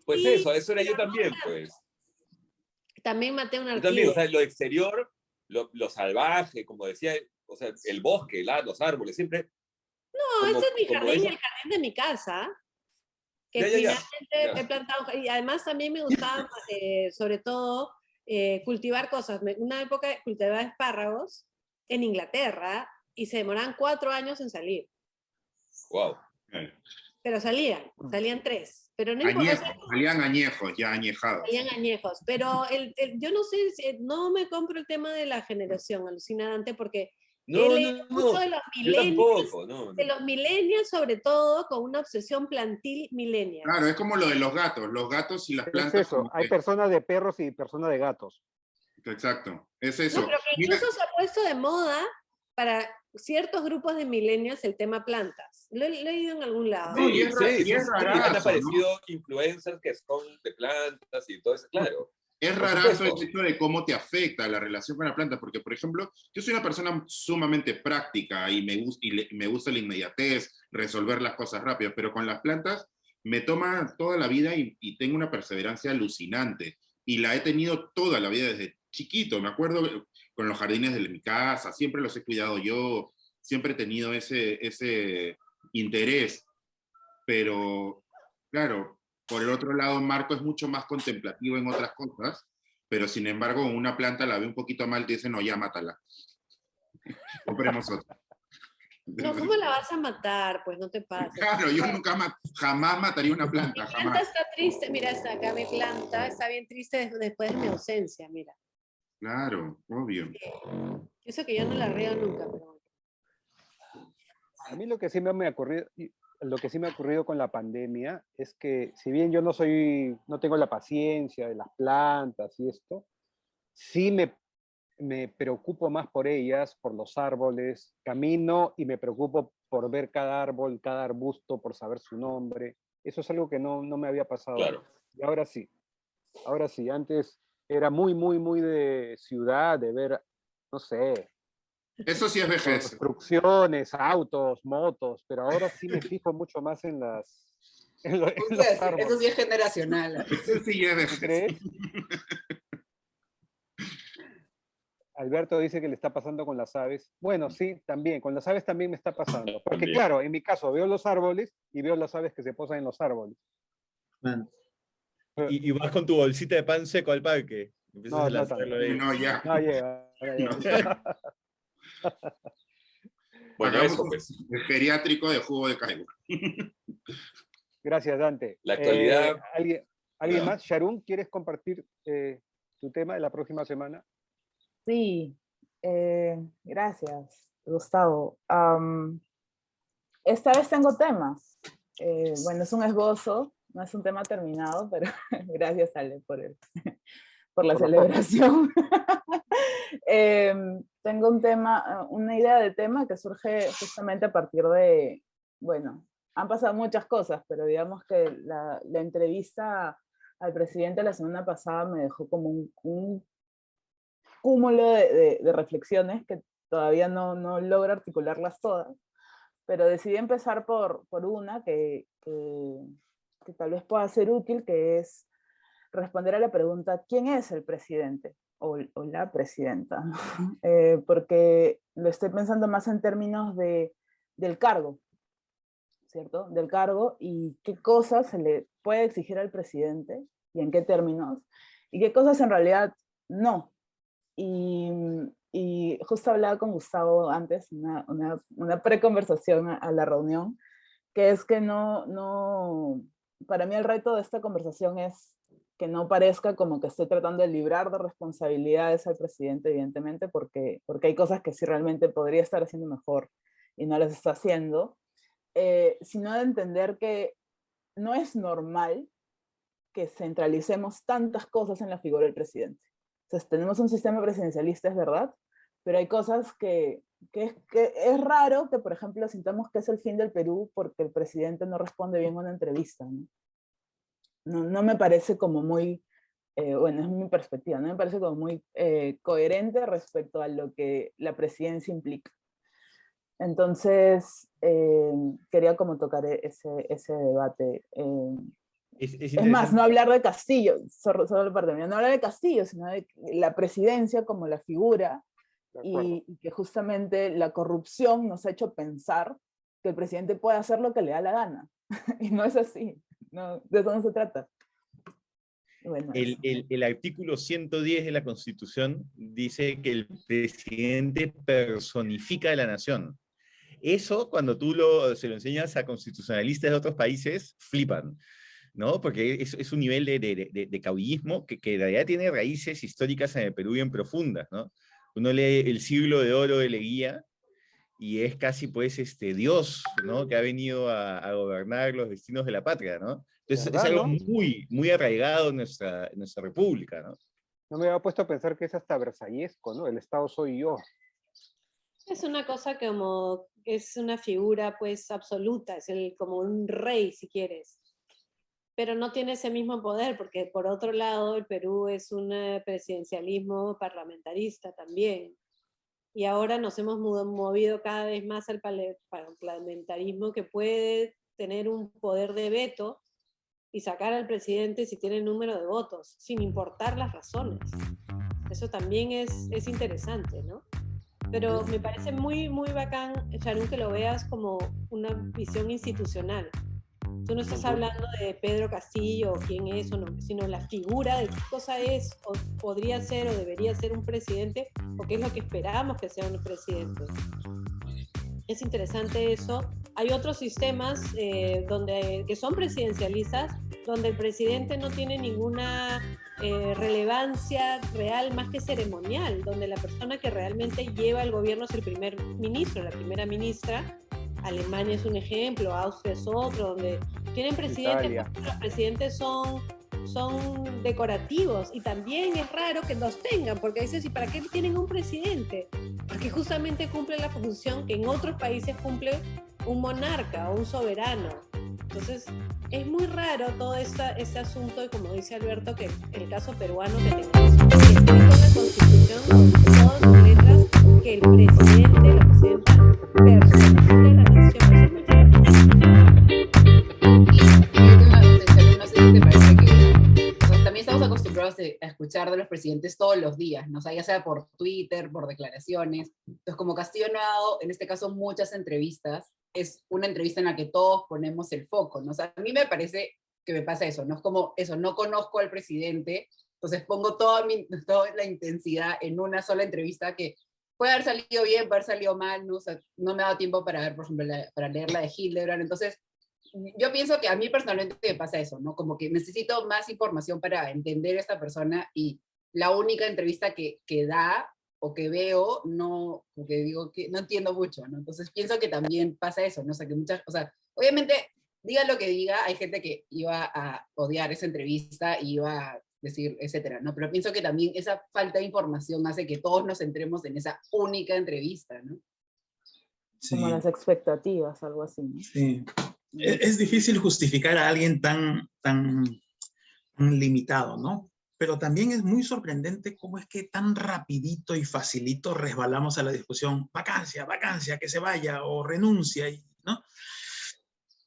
Pues Y eso era yo también, pues. también maté una Yo también, o orquídea. sea, lo exterior, lo salvaje, como decía, o sea, el bosque, los árboles, siempre. No, este es mi como jardín, eso. el jardín de mi casa, que Ya. finalmente he plantado, y además también me gustaba, sobre todo, cultivar cosas. Una época cultivaba espárragos en Inglaterra y se demoraban 4 años en salir, Wow. pero salían 3, pero no importa, Añejos, salían añejos, ya añejados. salían añejos, pero yo no sé, no me compro el tema de la generación alucinante porque he leído mucho de los Yo millennials, tampoco, no. de los millennials sobre todo, con una obsesión plantil millennial. Claro, es como lo de los gatos y las Es plantas. eso, como hay que- personas de perros y personas de gatos. Exacto, es No, eso. pero que Mira, incluso se ha puesto de moda para ciertos grupos de millennials el tema plantas. Lo he leído en algún lado. No, y es Han rarazo, aparecido influencers que son de plantas y todo eso, claro. Es Por rarazo el supuesto. hecho de cómo te afecta la relación con la planta, porque, por ejemplo, yo soy una persona sumamente práctica y me gusta la inmediatez, resolver las cosas rápido, pero con las plantas me toma toda la vida y tengo una perseverancia alucinante. Y la he tenido toda la vida desde chiquito. Me acuerdo con los jardines de mi casa, siempre los he cuidado yo, siempre he tenido ese interés. Pero, claro, por el otro lado, Marco es mucho más contemplativo en otras cosas, pero sin embargo, una planta la ve un poquito mal, te dice, no, ya mátala. Compremos otra. No, ¿cómo la vas a matar? Pues no te pases. Claro, yo jamás mataría una Mi planta, planta jamás. está triste, mira, está acá mi planta, está bien triste después de mi ausencia, mira. Claro, obvio. Eso que yo no la riego nunca, pero bueno. A mí lo que sí me ha ocurrido con la pandemia es que si bien yo no tengo la paciencia de las plantas y esto, sí me preocupo más por ellas, por los árboles, camino y me preocupo por ver cada árbol, cada arbusto, por saber su nombre. Eso es algo que no me había pasado. Claro. Y ahora sí, antes era muy de ciudad, de ver, no sé, Eso sí es vejez. construcciones, autos, motos, pero ahora sí me fijo mucho más en los Eso árboles. sí es generacional. Eso sí es ¿Tú vejez. crees? Alberto dice que le está pasando con las aves. Bueno, sí, también, con las aves también me está pasando. Porque También. claro, en mi caso veo los árboles y veo las aves que se posan en los árboles. Man. Y vas con tu bolsita de pan seco al parque. Empiezas No, a no lanzarlo ahí. No, ya. No llega, no llega. No sé. Bueno, Hagamos eso un pues. geriátrico de jugo de caiba. Gracias, Dante. La actualidad- ¿Alguien Ya. más? Sharon, ¿quieres compartir tu tema de la próxima semana? Sí, gracias, Gustavo. Esta vez tengo temas. Bueno, es un esbozo, no es un tema terminado, pero gracias, Ale, por la Por lo celebración. Tengo un tema, una idea de tema que surge justamente a partir de, bueno, han pasado muchas cosas, pero digamos que la entrevista al presidente la semana pasada me dejó como un cúmulo de reflexiones que todavía no logro articularlas todas, pero decidí empezar por una que tal vez pueda ser útil, que es responder a la pregunta, ¿quién es el presidente? O la presidenta, porque lo estoy pensando más en términos del cargo, ¿cierto? Del cargo y qué cosas se le puede exigir al presidente y en qué términos, y qué cosas en realidad no. Y justo hablaba con Gustavo antes, una preconversación a la reunión, que es que para mí el reto de esta conversación es que no parezca como que estoy tratando de librar de responsabilidades al presidente, evidentemente, porque hay cosas que sí realmente podría estar haciendo mejor y no las está haciendo, sino de entender que no es normal que centralicemos tantas cosas en la figura del presidente. Entonces, tenemos un sistema presidencialista, es verdad, pero hay cosas que es raro que, por ejemplo, sintamos que es el fin del Perú porque el presidente no responde bien a una entrevista, ¿no? No me parece como muy, bueno, es mi perspectiva, no me parece como muy coherente respecto a lo que la presidencia implica. Entonces, quería como tocar ese debate. Es más, no hablar de Castillo, solo para terminar, no hablar de Castillo, sino de la presidencia como la figura, y que justamente la corrupción nos ha hecho pensar que el presidente puede hacer lo que le da la gana, y no es así. No, de eso no se trata. Bueno, el artículo 110 de la Constitución dice que el presidente personifica a la nación. Eso, cuando tú se lo enseñas a constitucionalistas de otros países, flipan, ¿no? Porque es un nivel de caudillismo que en realidad tiene raíces históricas en el Perú bien profundas, ¿no? Uno lee El Siglo de Oro de Leguía, y es casi pues Dios, ¿no? Que ha venido a gobernar los destinos de la patria, ¿no? Entonces ¿verdad, es algo no? muy, muy arraigado en nuestra república, ¿no? No me había puesto a pensar que es hasta versallesco, ¿no? El Estado soy yo. Es una cosa como, es una figura pues absoluta, es como un rey si quieres, pero no tiene ese mismo poder porque por otro lado el Perú es un presidencialismo parlamentarista también. Y ahora nos hemos movido cada vez más al parlamentarismo que puede tener un poder de veto y sacar al presidente si tiene número de votos, sin importar las razones. Eso también es interesante, ¿no? Pero me parece muy, muy bacán, Sharon, que lo veas como una visión institucional. Tú no estás hablando de Pedro Castillo, quién es o no, sino la figura de qué cosa es, o podría ser o debería ser un presidente, o qué es lo que esperamos que sea un presidente. Es interesante eso. Hay otros sistemas que son presidencialistas, donde el presidente no tiene ninguna relevancia real más que ceremonial, donde la persona que realmente lleva el gobierno es el primer ministro, la primera ministra. Alemania es un ejemplo, Austria es otro, donde tienen presidentes, los presidentes son decorativos, y también es raro que los tengan, porque dices, ¿y para qué tienen un presidente? Porque justamente cumple la función que en otros países cumple un monarca o un soberano. Entonces, es muy raro todo este asunto, y como dice Alberto, que el caso peruano que tenemos escrito en la Constitución, con todas sus letras, que el presidente, la presidenta, personifica la nación. Eso es muy Y yo tengo una concepción, no sé si te parece que, o sea, también estamos acostumbrados a escuchar escuchar de los presidentes todos los días, ¿no? O sea, ya sea por Twitter, por declaraciones. Entonces, como Castillo no ha dado, en este caso, muchas entrevistas, es una entrevista en la que todos ponemos el foco, ¿no? O sea, a mí me parece que me pasa eso, no es como eso, no conozco al presidente, entonces pongo toda la intensidad en una sola entrevista que puede haber salido bien, puede haber salido mal, ¿no? O sea, no me ha dado tiempo para ver, por ejemplo, para leer la de Hildebrand, entonces yo pienso que a mí personalmente me pasa eso, ¿no? Como que necesito más información para entender a esta persona y la única entrevista que da o que veo, no, porque digo que no entiendo mucho, ¿no? Entonces pienso que también pasa eso, ¿no? O sea, que muchas, o sea, obviamente, diga lo que diga, hay gente que iba a odiar esa entrevista y iba a decir, etcétera, ¿no? Pero pienso que también esa falta de información hace que todos nos centremos en esa única entrevista, ¿no? Sí, Como las expectativas, algo así, ¿no? sí. Es difícil justificar a alguien tan limitado, ¿no? Pero también es muy sorprendente cómo es que tan rapidito y facilito resbalamos a la discusión, vacancia, vacancia, que se vaya, o renuncia, ¿no?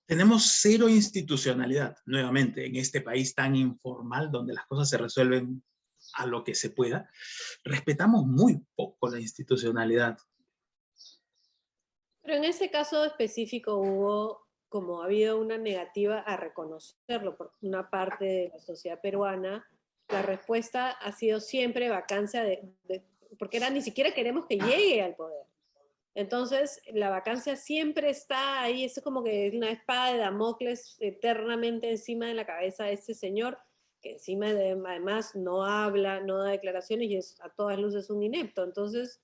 Tenemos cero institucionalidad, nuevamente, en este país tan informal, donde las cosas se resuelven a lo que se pueda. Respetamos muy poco la institucionalidad. Pero en ese caso específico hubo, como ha habido una negativa a reconocerlo por una parte de la sociedad peruana, la respuesta ha sido siempre vacancia porque era ni siquiera queremos que llegue al poder. Entonces, la vacancia siempre está ahí, es como que es una espada de Damocles eternamente encima de la cabeza de este señor, que encima además no habla, no da declaraciones y es a todas luces un inepto. Entonces,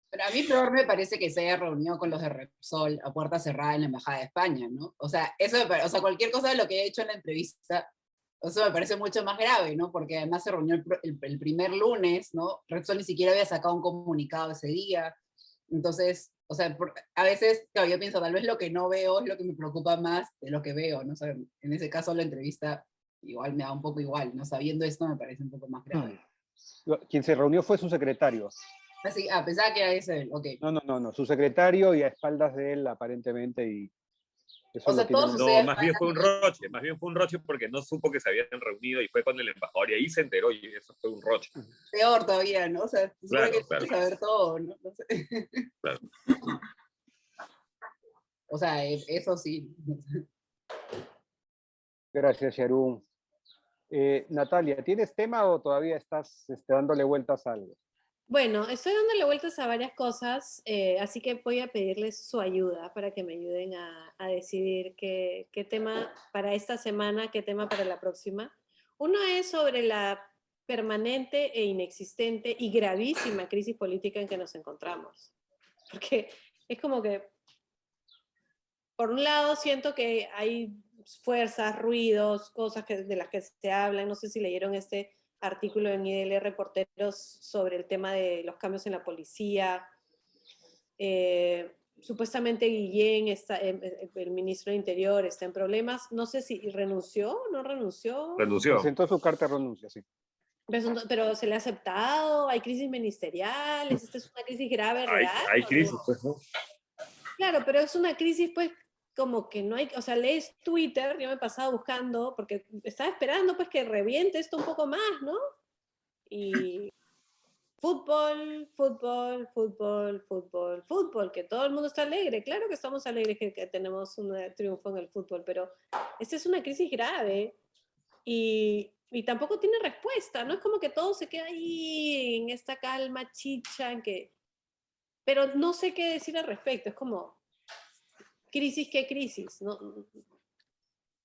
pero a mí peor me parece que se haya reunido con los de Repsol a puerta cerrada en la Embajada de España, ¿no? O sea, o sea, cualquier cosa de lo que haya hecho en la entrevista, eso me parece mucho más grave, ¿no? Porque además se reunió el primer lunes, ¿no? Repsol ni siquiera había sacado un comunicado ese día. Entonces, o sea, a veces, claro, yo pienso, tal vez lo que no veo es lo que me preocupa más de lo que veo, ¿no? O sea, en ese caso la entrevista igual me da un poco igual, ¿no? Sabiendo esto me parece un poco más grave. Quien se reunió fue su secretario. Así, pensaba que era ese, ok. No, su secretario y a espaldas de él aparentemente, y eso O sea, lo tienen. todos No, ustedes más bien fue un roche porque no supo que se habían reunido y fue con el embajador y ahí se enteró y eso fue un roche. peor todavía, ¿no? O sea, se supone Claro, que claro. tienes que saber todo, ¿no? No sé. Claro. O sea, eso sí. Gracias, Sharon. Natalia, ¿tienes tema o todavía estás dándole vueltas a algo? bueno, estoy dándole vueltas a varias cosas, así que voy a pedirles su ayuda para que me ayuden a decidir qué tema para esta semana, qué tema para la próxima. Uno es sobre la permanente e inexistente y gravísima crisis política en que nos encontramos. Porque es como que, por un lado, siento que hay fuerzas, ruidos, cosas de las que se hablan. No sé si leyeron este artículo en IDL Reporteros sobre el tema de los cambios en la policía. Supuestamente Guillén, el ministro de Interior, está en problemas. No sé si renunció o no renunció. Renunció. Presentó su carta de renuncia, sí. Pero se le ha aceptado, hay crisis ministeriales, esta es una crisis grave, real. Hay crisis, pues, ¿no? Claro, pero es una crisis, pues, como que no hay, o sea, lees Twitter, yo me he pasado buscando, porque estaba esperando, pues, que reviente esto un poco más, ¿no? Y fútbol, que todo el mundo está alegre, claro que estamos alegres que tenemos un triunfo en el fútbol, pero esta es una crisis grave y tampoco tiene respuesta, ¿no? Es como que todo se queda ahí en esta calma chicha, pero no sé qué decir al respecto, es como, crisis, ¿qué crisis? ¿No?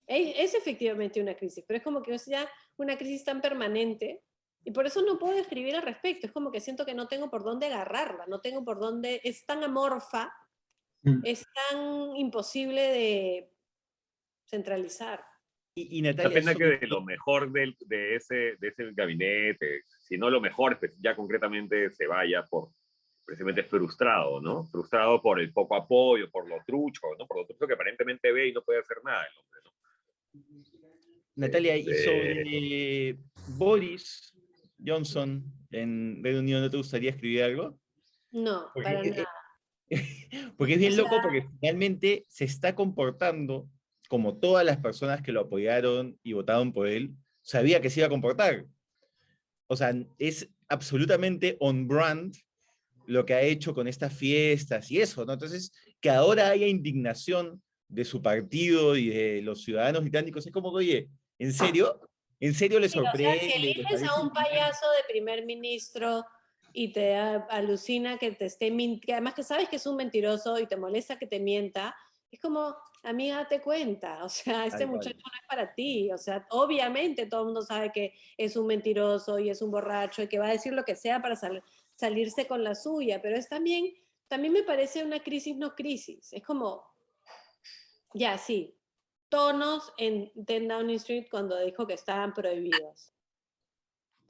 Es efectivamente una crisis, pero es como que es ya una crisis tan permanente y por eso no puedo escribir al respecto. Es como que siento que no tengo por dónde agarrarla, no tengo por dónde, es tan amorfa, es tan imposible de centralizar. Y Da Natalia, pena que de lo mejor de ese gabinete, si no lo mejor, pues ya concretamente se vaya precisamente frustrado, ¿no? Frustrado por el poco apoyo, por lo trucho, ¿no? Por lo trucho que aparentemente ve y no puede hacer nada el hombre, ¿no? Natalia, y sobre Boris Johnson en Reino Unido, ¿no te gustaría escribir algo? No, Porque, para nada. porque es bien O sea, loco, porque finalmente se está comportando como todas las personas que lo apoyaron y votaron por él, sabía que se iba a comportar. o sea, es absolutamente on brand lo que ha hecho con estas fiestas y eso, ¿no? Entonces, que ahora haya indignación de su partido y de los ciudadanos británicos, es como, oye, ¿en serio? ¿En serio les Sí, o sea, si sorprende? ¿Les eliges parece a un indignante? payaso de primer ministro y te alucina que te esté mintiendo, que además que sabes que es un mentiroso y te molesta que te mienta, es como, amiga, date cuenta, o sea, este Tal cual. muchacho no es para ti, o sea, obviamente todo el mundo sabe que es un mentiroso y es un borracho y que va a decir lo que sea para salirse con la suya, pero es también me parece una crisis no crisis, es como, ya, sí, tonos en 10 Downing Street cuando dijo que estaban prohibidos.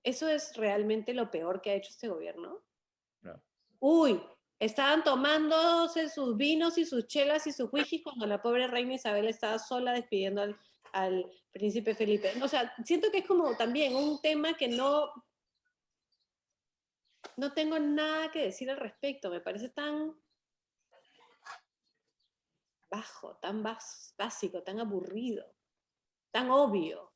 ¿Eso es realmente lo peor que ha hecho este gobierno? No. Uy, estaban tomándose sus vinos y sus chelas y sus whisky cuando la pobre reina Isabel estaba sola despidiendo al príncipe Felipe. O sea, siento que es como también un tema que no tengo nada que decir al respecto. Me parece tan bajo, tan básico, tan aburrido, tan obvio.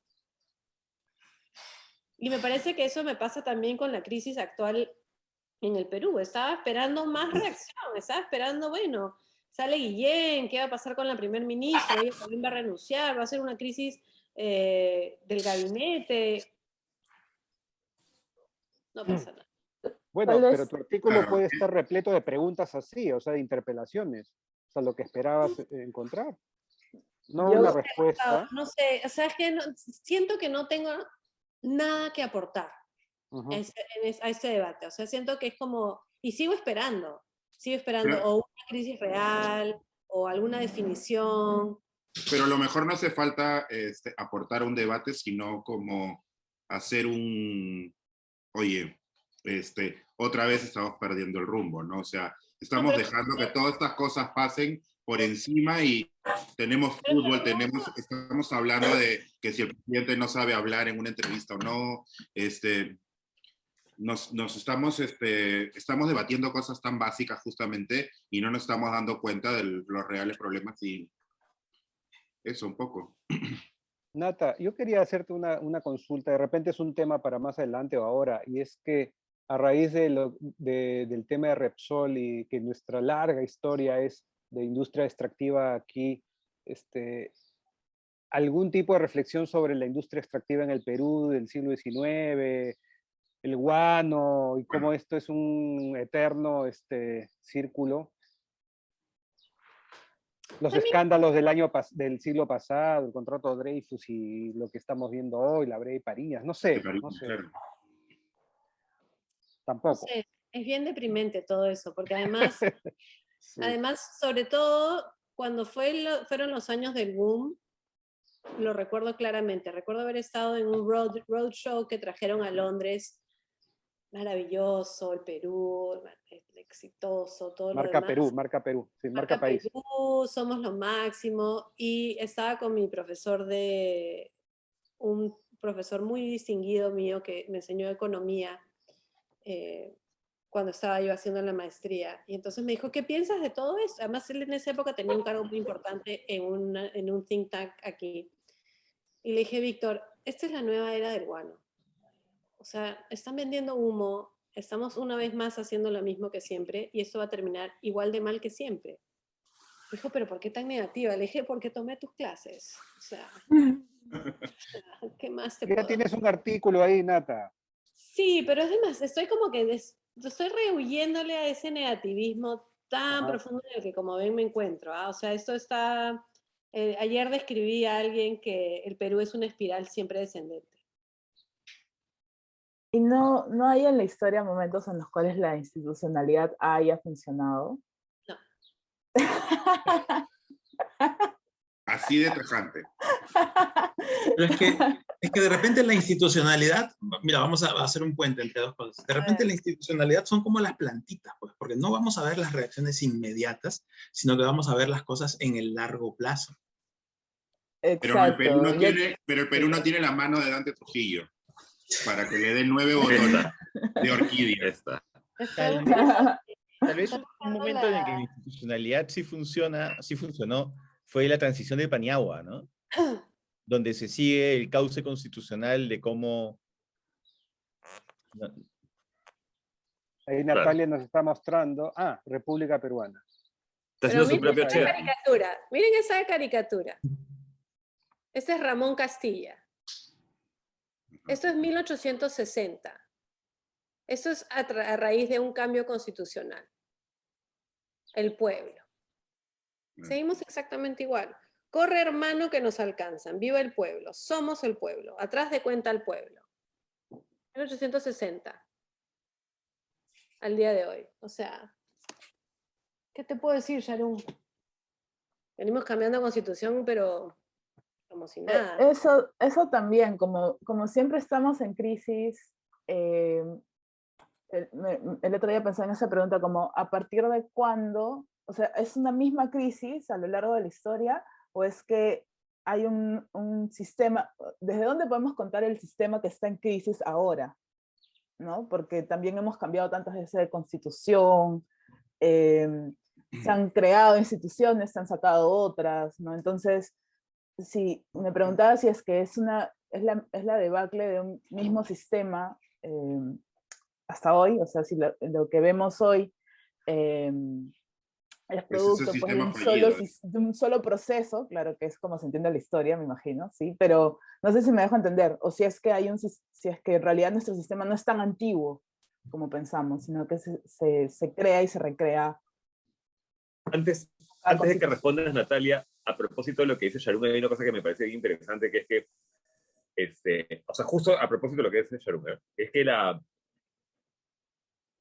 Y me parece que eso me pasa también con la crisis actual en el Perú. Estaba esperando más reacción, estaba esperando, bueno, sale Guillén, ¿qué va a pasar con la primer ministra? Ella también va a renunciar, va a ser una crisis del gabinete. No pasa nada. Bueno, Tal pero vez, tu artículo Claro, puede estar repleto de preguntas así, o sea, de interpelaciones, o sea, lo que esperabas encontrar, no una yo, respuesta. No sé, o sea, es que siento que no tengo nada que aportar a Ujú. a este debate. O sea, siento que es como, y sigo esperando pero, o una crisis real o alguna definición. pero a lo mejor no hace falta aportar un debate, sino como hacer oye, otra vez estamos perdiendo el rumbo, ¿no? O sea, No, estamos dejando que todas estas cosas pasen por encima y tenemos fútbol, estamos hablando de que si el presidente no sabe hablar en una entrevista o no, nos estamos debatiendo cosas tan básicas justamente y no nos estamos dando cuenta de los reales problemas y eso un poco. Nata, yo quería hacerte una consulta, de repente es un tema para más adelante o ahora, y es que a raíz del tema de Repsol y que nuestra larga historia es de industria extractiva aquí, algún tipo de reflexión sobre la industria extractiva en el Perú del siglo XIX, el guano y cómo esto es un eterno círculo. Los también, escándalos del siglo pasado, el contrato Dreyfus y lo que estamos viendo hoy, la Brea y Pariñas, no sé, Claro. no tampoco. sé, es bien deprimente todo eso, porque además, Sí. sobre todo cuando fueron los años del boom, lo recuerdo claramente. Recuerdo haber estado en un road show que trajeron a Londres, maravilloso, el Perú, exitoso, todo lo demás. Marca Perú, sí, marca Marca país. Perú, somos lo máximo. Y estaba con mi profesor un profesor muy distinguido mío que me enseñó economía cuando estaba yo haciendo la maestría. Y entonces me dijo, ¿qué piensas de todo esto? Además, él en esa época tenía un cargo muy importante en un think tank aquí. Y le dije, Víctor, esta es la nueva era del guano. O sea, están vendiendo humo, estamos una vez más haciendo lo mismo que siempre y esto va a terminar igual de mal que siempre. Dijo, pero ¿por qué tan negativa? Le dije, porque tomé tus clases. O sea, ¿qué más te Ya puedo tienes decir? un artículo ahí, Nata. Sí, pero es demás, estoy como que estoy rehuyéndole a ese negativismo tan Ajá. profundo en el que como ven me encuentro. ¿Ah? O sea, esto está... ayer describí a alguien que el Perú es una espiral siempre descendente. y no hay en la historia momentos en los cuales la institucionalidad haya funcionado. No. Así de tajante. Pero es que de repente la institucionalidad, mira, vamos a hacer un puente entre dos cosas. De repente la institucionalidad son como las plantitas, pues, porque no vamos a ver las reacciones inmediatas, sino que vamos a ver las cosas en el largo plazo. Pero el Perú Exacto. no tiene la mano de Dante Trujillo para que le den 9 botones de orquídea. Esta. Tal vez un momento en el que la institucionalidad sí funcionó, fue la transición de Paniagua, ¿no? Donde se sigue el cauce constitucional de cómo Ahí Natalia nos está mostrando, República Peruana. Está Pero haciendo su miren propio esa chat. caricatura, miren esa caricatura. Este es Ramón Castilla. Esto es 1860. Esto es a raíz de un cambio constitucional. El pueblo. Seguimos exactamente igual. Corre, hermano, que nos alcanzan. Viva el pueblo. Somos el pueblo. Atrás de cuenta el pueblo. 1860. Al día de hoy. O sea, ¿qué te puedo decir, Sharon? Venimos cambiando constitución, pero como si nada. Eso también, como siempre estamos en crisis, el otro día pensaba en esa pregunta, como a partir de cuándo, o sea, ¿es una misma crisis a lo largo de la historia o es que hay un sistema, desde dónde podemos contar el sistema que está en crisis ahora? ¿No? Porque también hemos cambiado tantas veces de constitución, se han creado instituciones, se han sacado otras, ¿no? Entonces, si me preguntaba si es que es la debacle de un mismo sistema hasta hoy, o sea, si lo que vemos hoy es producto pues, de un solo proceso, claro que es como se entiende la historia, me imagino, ¿sí? Pero no sé si me dejo entender, o si es que si es que en realidad nuestro sistema no es tan antiguo como pensamos, sino que se crea y se recrea. Antes de que respondas, Natalia, a propósito de lo que dice Sharon, hay una cosa que me parece bien interesante, que es que, o sea, justo a propósito de lo que dice Sharon, es que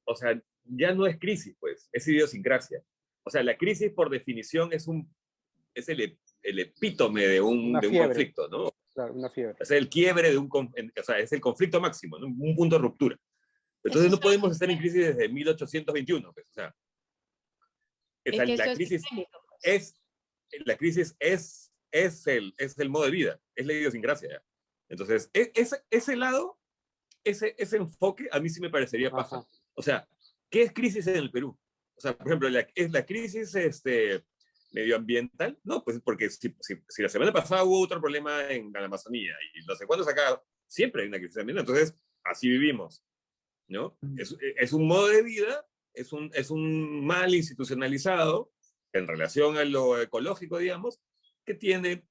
o sea, ya no es crisis, pues, es idiosincrasia. O sea, la crisis, por definición, es el epítome de un conflicto, ¿no? Claro, una fiebre. Es el quiebre o sea, es el conflicto máximo, ¿no? Un punto de ruptura. Entonces no podemos estar en crisis desde 1821, pues, o sea, la crisis es el modo de vida, es la idiosincrasia. ¿Ya? Entonces, ese lado, ese enfoque, a mí sí me parecería paja. O sea, ¿qué es crisis en el Perú? O sea, por ejemplo, ¿es la crisis medioambiental? No, pues porque si la semana pasada hubo otro problema en la Amazonía y no sé cuándo acá, siempre hay una crisis ambiental. Entonces, así vivimos, ¿no? Es un modo de vida, es un mal institucionalizado en relación a lo ecológico, digamos, que tiene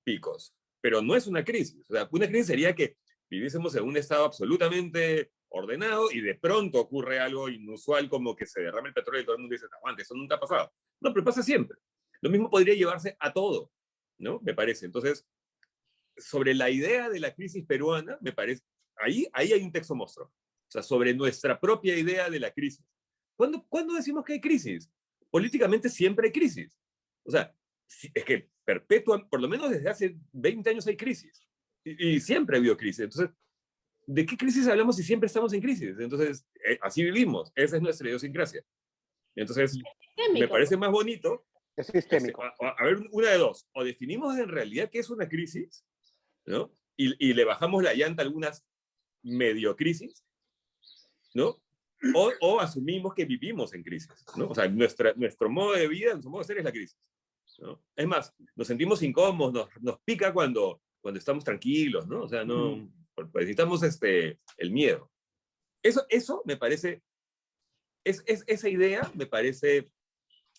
picos, pero no es una crisis. O sea, una crisis sería que viviésemos en un estado absolutamente ordenado y de pronto ocurre algo inusual como que se derrama el petróleo y todo el mundo dice, aguante, eso nunca ha pasado. No, pero pasa siempre. Lo mismo podría llevarse a todo, ¿no? Me parece. Entonces, sobre la idea de la crisis peruana, me parece, ahí hay un texto monstruo. O sea, sobre nuestra propia idea de la crisis. ¿Cuándo decimos que hay crisis? Políticamente siempre hay crisis. O sea, es que perpetua, por lo menos desde hace 20 años hay crisis. Y siempre ha habido crisis. Entonces, ¿de qué crisis hablamos si siempre estamos en crisis? Entonces, así vivimos. Esa es nuestra idiosincrasia. Entonces, me parece más bonito. Es sistémico. A ver, una de dos. O definimos en realidad qué es una crisis, ¿no? Y le bajamos la llanta a algunas mediocrisis, ¿no? O asumimos que vivimos en crisis, ¿no? O sea, nuestro modo de vida, nuestro modo de ser es la crisis, ¿no? Es más, nos sentimos incómodos, nos pica cuando estamos tranquilos, ¿no? O sea, no, necesitamos el miedo. Eso me parece, esa idea me parece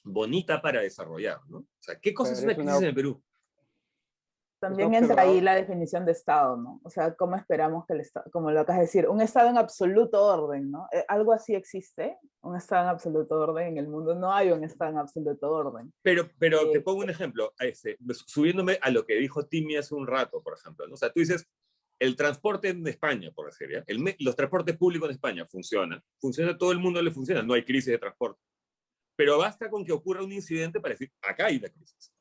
bonita para desarrollar, ¿no? O sea, ¿qué cosa es una crisis en el Perú? También entra ahí la definición de Estado, ¿no? O sea, ¿cómo esperamos que el Estado, como lo acabas de decir, un Estado en absoluto orden, ¿no? ¿Algo así existe? ¿Un Estado en absoluto orden? En el mundo no hay un Estado en absoluto orden. Pero te pongo un ejemplo, subiéndome a lo que dijo Timmy hace un rato, por ejemplo, ¿no? O sea, tú dices, el transporte en España, por decir, ¿ya? Los transportes públicos en España funciona, todo el mundo le funciona, no hay crisis de transporte. Pero basta con que ocurra un incidente para decir, acá hay una crisis.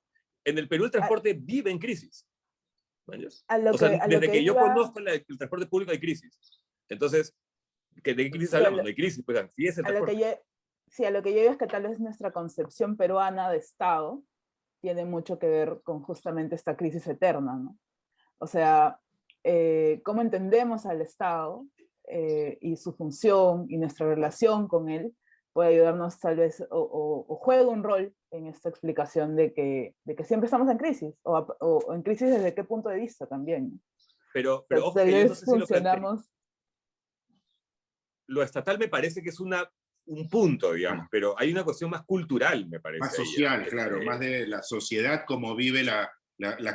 En el Perú el transporte vive en crisis. O sea, desde que yo conozco el transporte público hay crisis. Entonces, ¿de qué crisis hablamos? No hay crisis, pues así es el transporte. A lo que yo digo es que tal vez nuestra concepción peruana de Estado tiene mucho que ver con justamente esta crisis eterna, ¿no? O sea, cómo entendemos al Estado y su función y nuestra relación con él puede ayudarnos tal vez, o juega un rol en esta explicación de que siempre estamos en crisis, o en crisis desde qué punto de vista también. Pero ojo, que yo no sé si lo planteé. lo estatal me parece que es un punto, digamos, pero hay una cuestión más cultural, me parece. Más ahí, social, claro, más de la sociedad como vive la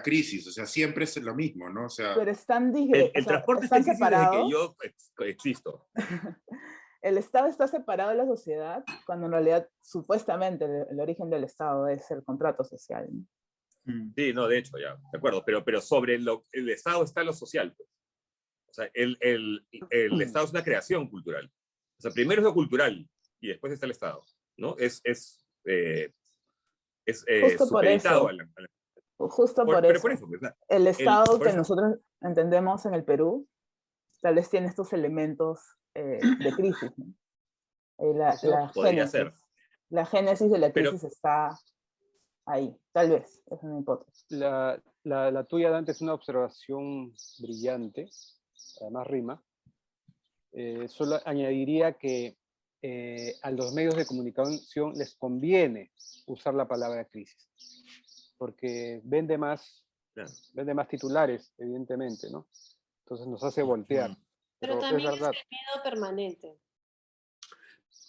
crisis, o sea, siempre es lo mismo, ¿no? O sea, Pero están, El transporte está están en crisis desde que separados. yo existo. El Estado está separado de la sociedad, cuando en realidad, supuestamente, el origen del Estado es el contrato social, ¿no? Sí, no, de hecho, ya, de acuerdo, pero sobre el Estado está lo social, pues. O sea, el Estado es una creación cultural. O sea, primero es lo cultural y después está el Estado, ¿no? Es Justo por supeditado eso. a la... Justo por Pero eso. por eso, pues, El Estado por que eso- nosotros entendemos en el Perú, tal vez tiene estos elementos de crisis, ¿no? La podría génesis. ser. La génesis de la Pero- crisis está ahí, tal vez, es una hipótesis. La tuya, Dante, es una observación brillante, además rima. Solo añadiría que a los medios de comunicación les conviene usar la palabra crisis, porque vende más titulares, evidentemente, ¿no? Entonces nos hace voltear. Pero Es también es verdad. el miedo permanente.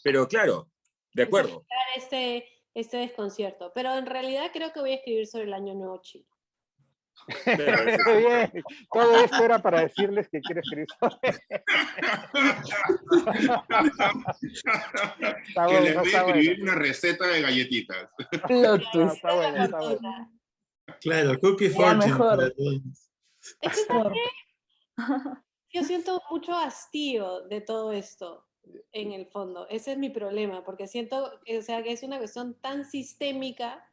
Pero claro, de Es acuerdo. evitar este desconcierto. Pero en realidad creo que voy a escribir sobre el Año Nuevo Chino. Bien, todo esto era para decirles que quieres escribir sobre. Está que les bueno, voy a está escribir bueno. una receta de galletitas. Plot twist. Está bueno, está bueno. Claro, Cookie Ya Fortune. mejor. para todos. Es que ¿sabes qué? Yo siento mucho hastío de todo esto, en el fondo. Ese es mi problema, porque siento, o sea, que es una cuestión tan sistémica,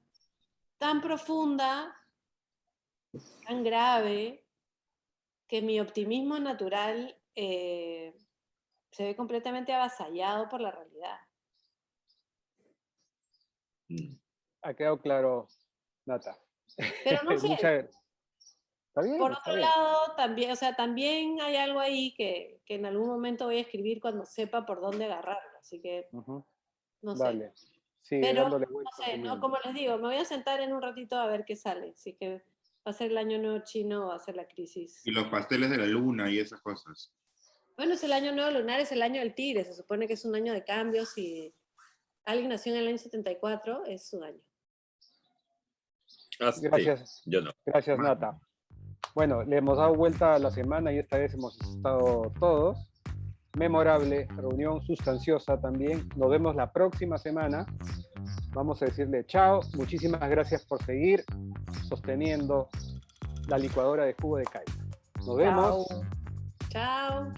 tan profunda, tan grave, que mi optimismo natural se ve completamente avasallado por la realidad. Ha quedado claro, Nata. Pero no sé, Muchas gracias. Está bien, por está otro bien. lado, también, o sea, también hay algo ahí que en algún momento voy a escribir cuando sepa por dónde agarrarlo, así que Ujú. no sé. Dale. Sigue Pero, dándole no vueltas sé, a tu ¿no? mente. Como les digo, me voy a sentar en un ratito a ver qué sale. Así que va a ser el Año Nuevo Chino o va a ser la crisis. Y los pasteles de la luna y esas cosas. Bueno, es el Año Nuevo Lunar, es el año del tigre. Se supone que es un año de cambios y alguien nació en el año 74, es su año. Ah, sí, Gracias. yo no. Gracias, Nata. Bueno, le hemos dado vuelta a la semana y esta vez hemos estado todos. Memorable, reunión sustanciosa también. Nos vemos la próxima semana. Vamos a decirle chao. Muchísimas gracias por seguir sosteniendo la licuadora de jugo de caipa. Nos vemos. Chao.